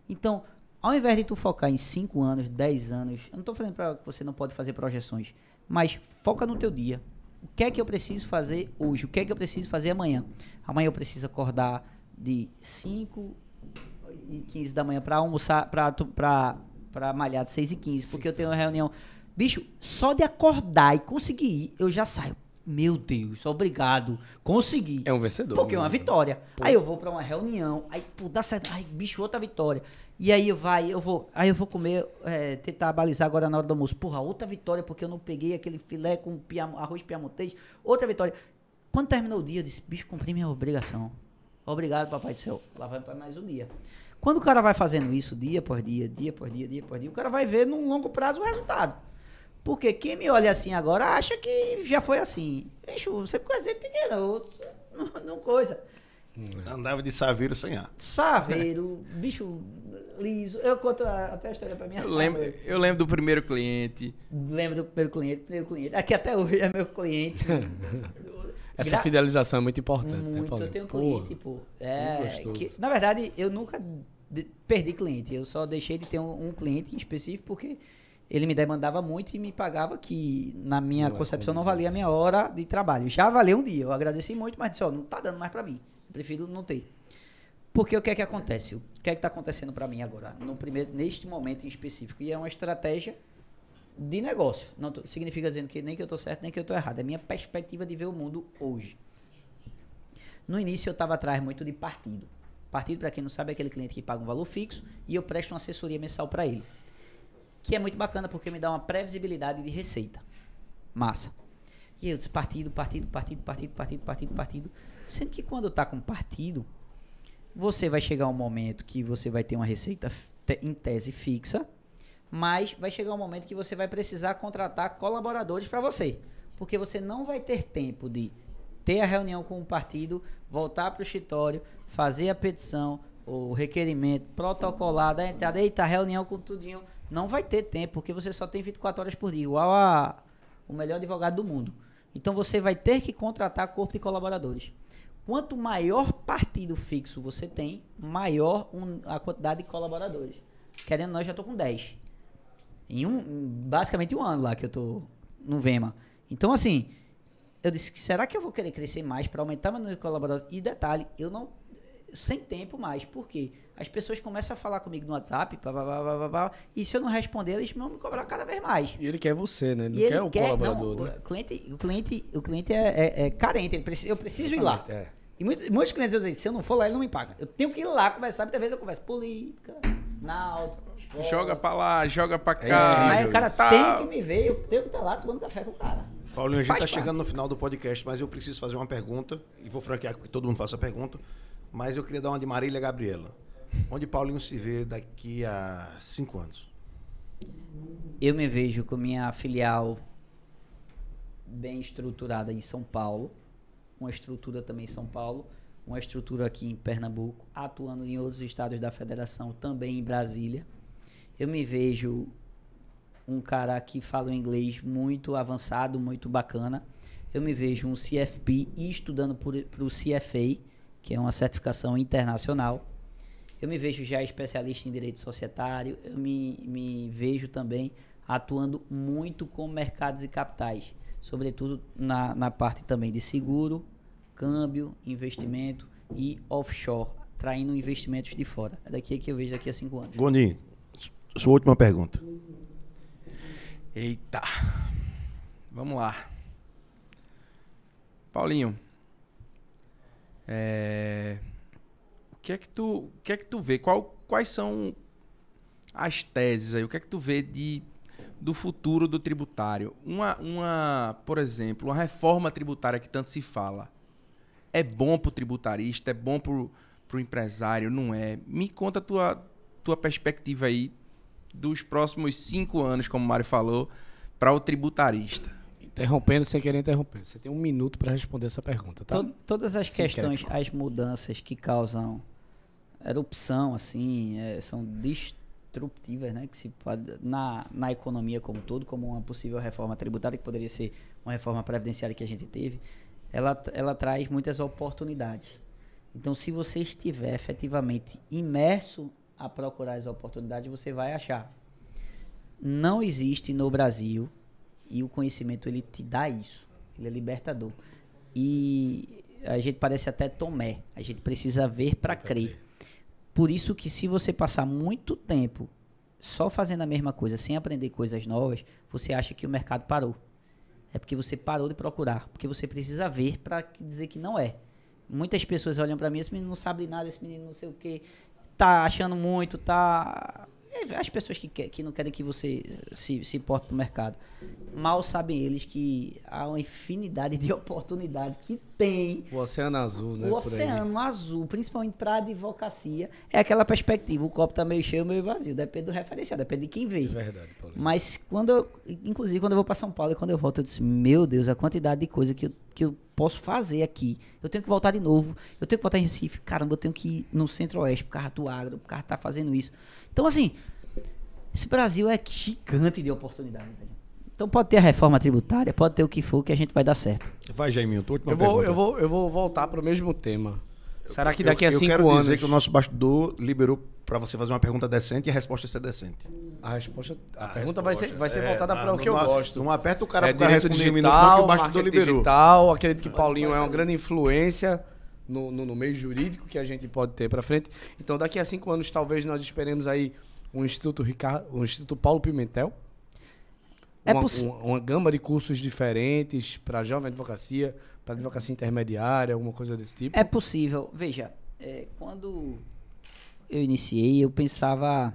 Então, ao invés de tu focar em 5 anos, 10 anos, eu não estou falando para que você não pode fazer projeções, mas foca no teu dia. O que é que eu preciso fazer hoje? O que é que eu preciso fazer amanhã? Amanhã eu preciso acordar de 5h15 da manhã para almoçar, para malhar de 6h15, porque eu tenho uma reunião. Bicho, só de acordar e conseguir ir, eu já saio. Meu Deus, obrigado. Consegui. É um vencedor. Porque é uma vitória. Pô. Aí eu vou pra uma reunião, aí, pô, dá certo. Ai, bicho, outra vitória. E aí eu vou comer, tentar balizar agora na hora do almoço. Porra, outra vitória, porque eu não peguei aquele filé com arroz piamontês. Outra vitória. Quando terminou o dia, eu disse, bicho, cumpri minha obrigação. Obrigado, papai do céu. Lá vai para mais um dia. Quando o cara vai fazendo isso dia por dia, o cara vai ver num longo prazo o resultado. Porque quem me olha assim agora acha que já foi assim. Bicho, você conhece desde pequeno, não coisa. Andava de saveiro sem ar. Saveiro, bicho liso. Eu conto até a história pra minha mãe. Eu lembro do primeiro cliente. Lembro do primeiro cliente. Aqui até hoje é meu cliente. Essa fidelização é muito importante. Muito, né, eu tenho cliente, pô. Na verdade, eu nunca perdi cliente. Eu só deixei de ter um cliente em específico porque ele me demandava muito e me pagava que, na minha concepção, não valia a minha hora de trabalho. Já valeu um dia. Eu agradeci muito, mas disse, não tá dando mais pra mim. Eu prefiro não ter. Porque o que é que acontece? O que é que tá acontecendo pra mim agora? Neste momento em específico. E é uma estratégia de negócio. Não significa dizendo que nem que eu tô certo, nem que eu tô errado. É a minha perspectiva de ver o mundo hoje. No início eu estava atrás muito de partido. Partido, para quem não sabe, é aquele cliente que paga um valor fixo e eu presto uma assessoria mensal para ele. Que é muito bacana porque me dá uma previsibilidade de receita. Massa. E eu disse partido. Sendo que quando tá com partido, você vai chegar um momento que você vai ter uma receita em tese fixa, mas vai chegar um momento que você vai precisar contratar colaboradores para você. Porque você não vai ter tempo de ter a reunião com o partido, voltar para o escritório, fazer a petição, o requerimento, protocolar da entrada, eita, reunião com tudinho. Não vai ter tempo, porque você só tem 24 horas por dia, igual o melhor advogado do mundo. Então você vai ter que contratar corpo de colaboradores. Quanto maior partido fixo você tem, maior a quantidade de colaboradores. Querendo, nós já estou com 10. Basicamente um ano lá que eu tô no Vema. Então, assim, eu disse, será que eu vou querer crescer mais para aumentar meu número de colaboradores? E detalhe, eu não... Sem tempo mais. Por quê? As pessoas começam a falar comigo no WhatsApp, e se eu não responder, eles vão me cobrar cada vez mais. E ele quer você, né? Ele E não quer o colaborador, não, né? o cliente é carente, eu preciso ir lá. É. E muitos clientes dizem, se eu não for lá, ele não me paga. Eu tenho que ir lá conversar, muitas vezes eu converso política, náutico, esporte. Joga pra lá, joga pra cá. Mas o cara tal. tem que me ver, eu tenho que estar lá tomando café com o cara. Paulinho, a gente Faz está parte. chegando no final do podcast, mas eu preciso fazer uma pergunta, e vou franquear que todo mundo faça a pergunta, mas eu queria dar uma de Marília Gabriela. Onde Paulinho se vê daqui a 5 anos? Eu me vejo com minha filial bem estruturada em São Paulo, uma estrutura também em São Paulo, uma estrutura aqui em Pernambuco, atuando em outros estados da federação, também em Brasília. Eu me vejo um cara que fala um inglês muito avançado, muito bacana. Eu me vejo um CFP e estudando para o CFA, que é uma certificação internacional. Eu me vejo já especialista em direito societário. Eu me vejo também atuando muito com mercados e capitais, sobretudo na parte também de seguro, câmbio, investimento e offshore, traindo investimentos de fora. É daqui que eu vejo daqui a 5 anos. Gondim, sua última pergunta. Eita. Vamos lá. Paulinho. O que é que tu vê? Quais são as teses aí? O que é que tu vê do futuro do tributário? Por exemplo, uma reforma tributária que tanto se fala. É bom pro tributarista? É bom pro empresário? Não é? Me conta a tua perspectiva aí dos próximos 5 anos, como o Mário falou, para o tributarista. Interrompendo sem querer interromper. Você tem 1 minuto para responder essa pergunta, tá? Todas as questões, Secreto. as mudanças que causam erupção, assim, são disruptivas, né? Que se pode, na economia como um todo, como uma possível reforma tributária, que poderia ser uma reforma previdenciária que a gente teve, ela traz muitas oportunidades. Então, se você estiver efetivamente imerso a procurar as oportunidades, você vai achar. Não existe no Brasil, e o conhecimento ele te dá isso, ele é libertador. E a gente parece até Tomé, a gente precisa ver para crer. Por isso que se você passar muito tempo só fazendo a mesma coisa, sem aprender coisas novas, você acha que o mercado parou. É porque você parou de procurar, porque você precisa ver para dizer que não é. Muitas pessoas olham para mim, esse menino não sabe nada, esse menino não sei o que, tá achando muito, tá... As pessoas que não querem que você se porte no mercado. Mal sabem eles que há uma infinidade de oportunidades que tem. O Oceano Azul, né? O Oceano Azul, principalmente para a advocacia, é aquela perspectiva. O copo tá meio cheio, meio vazio. Depende do referencial, depende de quem vê. É verdade, Paulinho. Mas inclusive quando eu vou para São Paulo e quando eu volto, eu disse, meu Deus, a quantidade de coisa que eu posso fazer aqui. Eu tenho que voltar de novo. Eu tenho que voltar em Recife. Caramba, eu tenho que ir no Centro-Oeste por causa do agro, por causa de tá fazendo isso. Então, assim, esse Brasil é gigante de oportunidade, velho. Então pode ter a reforma tributária, pode ter o que for, que a gente vai dar certo. Vai, Jaiminho, tua última Eu pergunta. vou voltar para o mesmo tema. Será que daqui a 5 Eu quero anos... dizer que o nosso bastidor liberou para você fazer uma pergunta decente e a resposta ser decente. A pergunta vai ser voltada para o que eu não, gosto. Não aperta o cara pro cara direito responder um minuto, não, que o digital, bastidor marketing liberou. digital. Acredito que Paulinho é uma grande influência no meio jurídico que a gente pode ter para frente. Então, daqui a 5 anos, talvez nós esperemos aí um Instituto Paulo Pimentel. Uma gama de cursos diferentes para jovem advocacia, para advocacia intermediária, alguma coisa desse tipo. É possível. Veja, quando eu iniciei, eu pensava,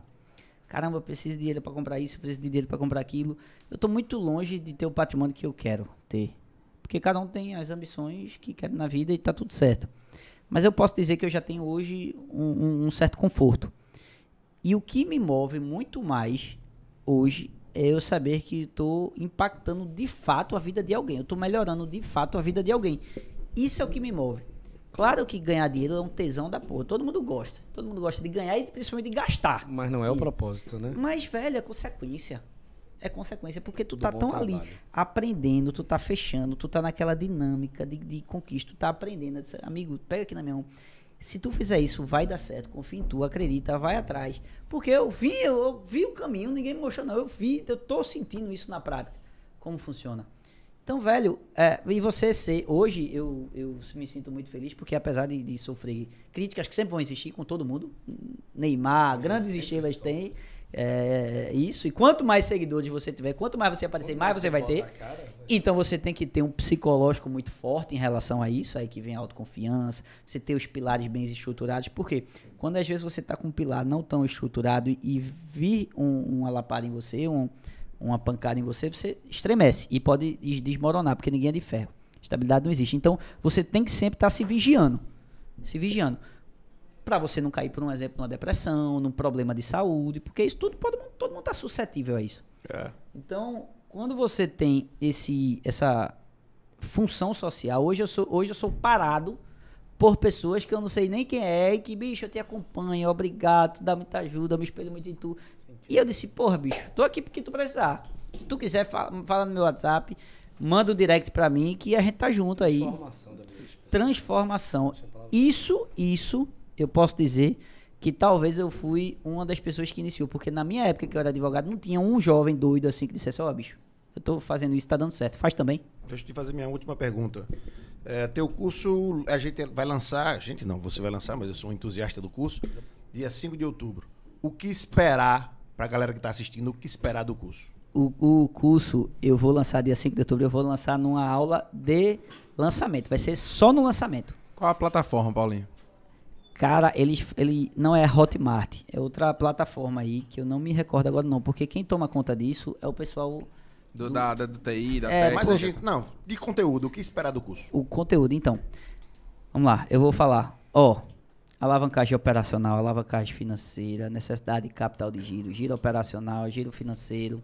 caramba, eu preciso de dinheiro para comprar isso, eu preciso de dinheiro para comprar aquilo. Eu estou muito longe de ter o patrimônio que eu quero ter. Porque cada um tem as ambições que quer na vida e está tudo certo. Mas eu posso dizer que eu já tenho hoje um certo conforto. E o que me move muito mais hoje é eu saber que estou impactando de fato a vida de alguém. Eu estou melhorando de fato a vida de alguém. Isso é o que me move. Claro que ganhar dinheiro é um tesão da porra. Todo mundo gosta. Todo mundo gosta de ganhar e principalmente de gastar. Mas não é o propósito, né? Mas, velho, é consequência. É consequência porque tu Do tá bom tão trabalho. ali aprendendo, tu tá fechando, tu tá naquela dinâmica de conquista, tu tá aprendendo. Eu disse, amigo, pega aqui na minha mão. Se tu fizer isso, vai dar certo. Confia em tu, acredita, vai atrás. Porque eu vi o caminho, ninguém me mostrou não. Eu tô sentindo isso na prática. Como funciona? Então, velho, e você ser... Hoje, eu me sinto muito feliz, porque apesar de sofrer críticas que sempre vão existir com todo mundo, Neymar, grandes estrelas têm isso, e quanto mais seguidores você tiver, quanto mais você aparecer, mais você vai ter. Então, você tem que ter um psicológico muito forte em relação a isso, aí que vem a autoconfiança, você ter os pilares bem estruturados, porque quando às vezes você está com um pilar não tão estruturado e vir uma lapada em você, uma pancada em você, você estremece e pode desmoronar, porque ninguém é de ferro. Estabilidade não existe. Então, você tem que sempre estar se vigiando. Para você não cair, por um exemplo, numa depressão, num problema de saúde, porque isso tudo, todo mundo está suscetível a isso. Então, quando você tem essa função social, hoje eu sou parado por pessoas que eu não sei nem quem é, e que, bicho, eu te acompanho, obrigado, tu dá muita ajuda, eu me espelho muito em tu. E eu disse, porra, bicho, tô aqui porque tu precisar. Se tu quiser, fala no meu WhatsApp, manda um direct pra mim que a gente tá junto aí. Transformação. Isso, eu posso dizer que talvez eu fui uma das pessoas que iniciou, porque na minha época que eu era advogado, não tinha um jovem doido assim que dissesse, ó, bicho, eu tô fazendo isso, tá dando certo. Faz também? Deixa eu te fazer minha última pergunta. Teu curso, a gente vai lançar, você vai lançar, mas eu sou um entusiasta do curso, dia 5 de outubro. O que esperar, pra galera que tá assistindo, o que esperar do curso? O curso, eu vou lançar dia 5 de outubro, eu vou lançar numa aula de lançamento, vai ser só no lançamento. Qual a plataforma, Paulinho? Cara, ele não é Hotmart, é outra plataforma aí, que eu não me recordo agora não, porque quem toma conta disso é o pessoal... Do TI, da técnica. Mas a gente, de conteúdo, o que esperar do curso? O conteúdo, então, vamos lá, eu vou falar, alavancagem operacional, alavancagem financeira, necessidade de capital de giro operacional, giro financeiro.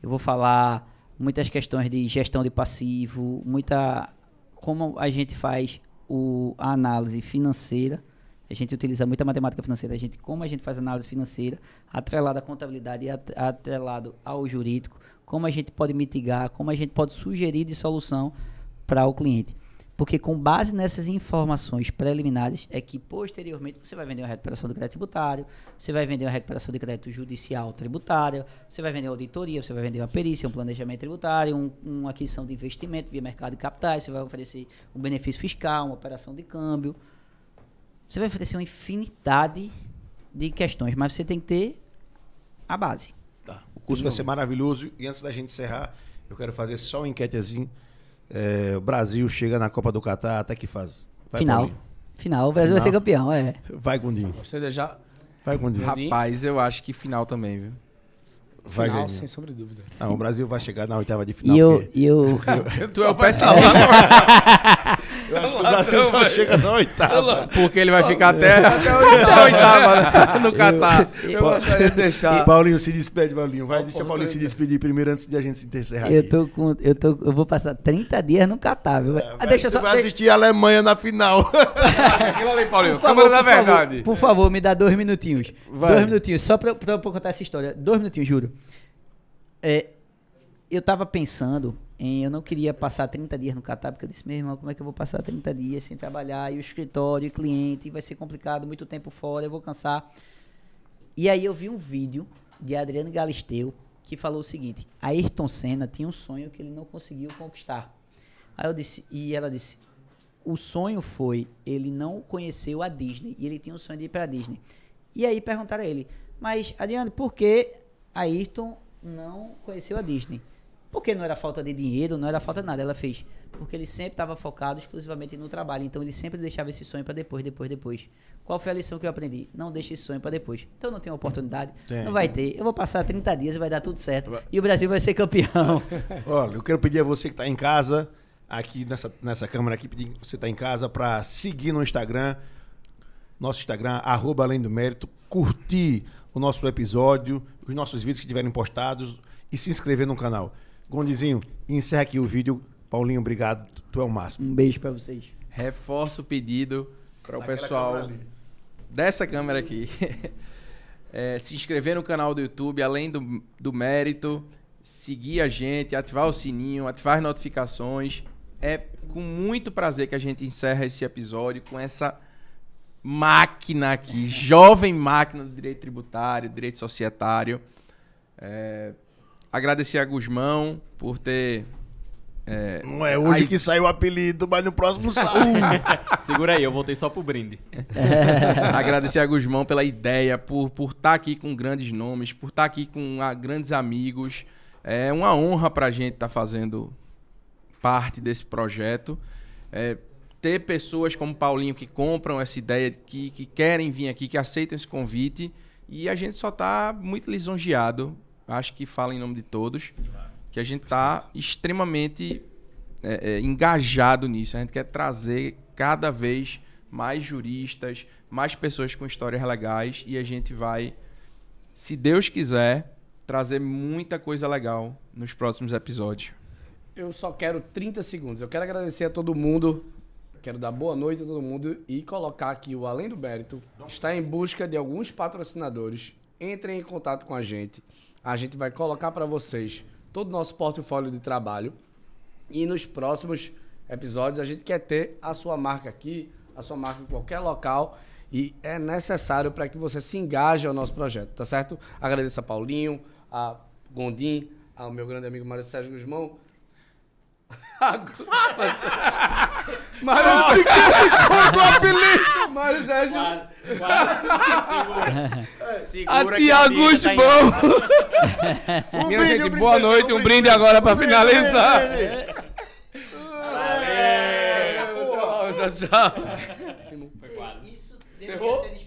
Eu vou falar muitas questões de gestão de passivo, como a gente faz a análise financeira. A gente utiliza muita matemática financeira. Como a gente faz análise financeira, atrelado à contabilidade e atrelado ao jurídico, como a gente pode mitigar, como a gente pode sugerir de solução para o cliente. Porque com base nessas informações preliminares é que posteriormente você vai vender uma recuperação do crédito tributário, você vai vender uma recuperação de crédito judicial tributário, você vai vender uma auditoria, você vai vender uma perícia, um planejamento tributário, uma aquisição de investimento via mercado de capitais, você vai oferecer um benefício fiscal, uma operação de câmbio. Você vai oferecer uma infinidade de questões, mas você tem que ter a base. Tá. O curso vai ser maravilhoso e antes da gente encerrar, eu quero fazer só uma enquetezinho. O Brasil chega na Copa do Catar até que fase? Final, o Brasil vai ser campeão, Vai, Gundinho. Você já... Vai, Gundinho. Rapaz, eu acho que final também, viu? Vai, Final, Gundinho. sem sombra de dúvida. Não, o Brasil vai chegar na oitava de final. Tu é o PSG. Eu acho que o Brasil só chega na oitava. Porque ele vai ficar até a oitava no Catar. Eu gostaria de deixar... Paulinho, se despede, Paulinho. Deixa o Paulinho se despedir primeiro antes de a gente se encerrar. Eu vou passar 30 dias no Catar, viu? Você vai assistir a Alemanha na final. Aquilo ali, Paulinho. Câmera da verdade. Por favor, me dá 2 minutinhos. Vai. 2 minutinhos, só pra eu contar essa história. 2 minutinhos, juro. Eu tava pensando eu não queria passar 30 dias no Catar, porque eu disse, meu irmão, como é que eu vou passar 30 dias sem trabalhar, e o escritório, e cliente, vai ser complicado, muito tempo fora, eu vou cansar. E aí eu vi um vídeo de Adriano Galisteu, que falou o seguinte, Ayrton Senna tinha um sonho que ele não conseguiu conquistar. Aí eu disse, e ela disse, o sonho foi, ele não conheceu a Disney, e ele tinha um sonho de ir pra Disney. E aí perguntaram a ele, mas Adriano, por que Ayrton não conheceu a Disney? Porque não era falta de dinheiro, não era falta de nada. Ela fez, porque ele sempre estava focado exclusivamente no trabalho. Então ele sempre deixava esse sonho para depois. Qual foi a lição que eu aprendi? Não deixe esse sonho para depois. Então não tem oportunidade, não vai ter. Eu vou passar 30 dias e vai dar tudo certo. E o Brasil vai ser campeão. Olha, eu quero pedir a você que está em casa, aqui nessa câmera aqui, pedir que você está em casa para seguir no Instagram, nosso Instagram, @além-do-mérito, curtir o nosso episódio, os nossos vídeos que tiverem postados e se inscrever no canal. Gondizinho, encerra aqui o vídeo. Paulinho, obrigado. Tu é o máximo. Um beijo pra vocês. Reforço o pedido para o pessoal dessa câmera aqui. Se inscrever no canal do YouTube, além do mérito, seguir a gente, ativar o sininho, ativar as notificações. É com muito prazer que a gente encerra esse episódio com essa máquina aqui, jovem máquina do direito tributário, direito societário. agradecer a Gusmão por ter... Não é hoje Aí- que sai o apelido, mas no próximo sai. Segura aí, eu voltei só pro brinde. Agradecer a Gusmão pela ideia, por estar aqui com grandes nomes, por estar aqui com grandes amigos. É uma honra pra gente estar fazendo parte desse projeto. Ter pessoas como Paulinho que compram essa ideia, que querem vir aqui, que aceitam esse convite. E a gente só tá muito lisonjeado, acho que fala em nome de todos, que a gente tá extremamente engajado nisso. A gente quer trazer cada vez mais juristas, mais pessoas com histórias legais, e a gente vai, se Deus quiser, trazer muita coisa legal nos próximos episódios. Eu só quero 30 segundos. Eu quero agradecer a todo mundo. Quero dar boa noite a todo mundo e colocar aqui o Além do Mérito. Está em busca de alguns patrocinadores. Entrem em contato com a gente. A gente vai colocar para vocês todo o nosso portfólio de trabalho. E nos próximos episódios a gente quer ter a sua marca aqui, a sua marca em qualquer local. E é necessário para que você se engaje ao nosso projeto, tá certo? Agradeço a Paulinho, a Gondim, ao meu grande amigo Mário Sérgio Gusmão. Mário Sérgio. Segura A que tia bicha tá Gusmão. Minha brinde, gente, um boa brinde, noite. um Um brinde, brinde agora para finalizar. Valeu. Tchau, tchau. Isso Encerrou? deveria ser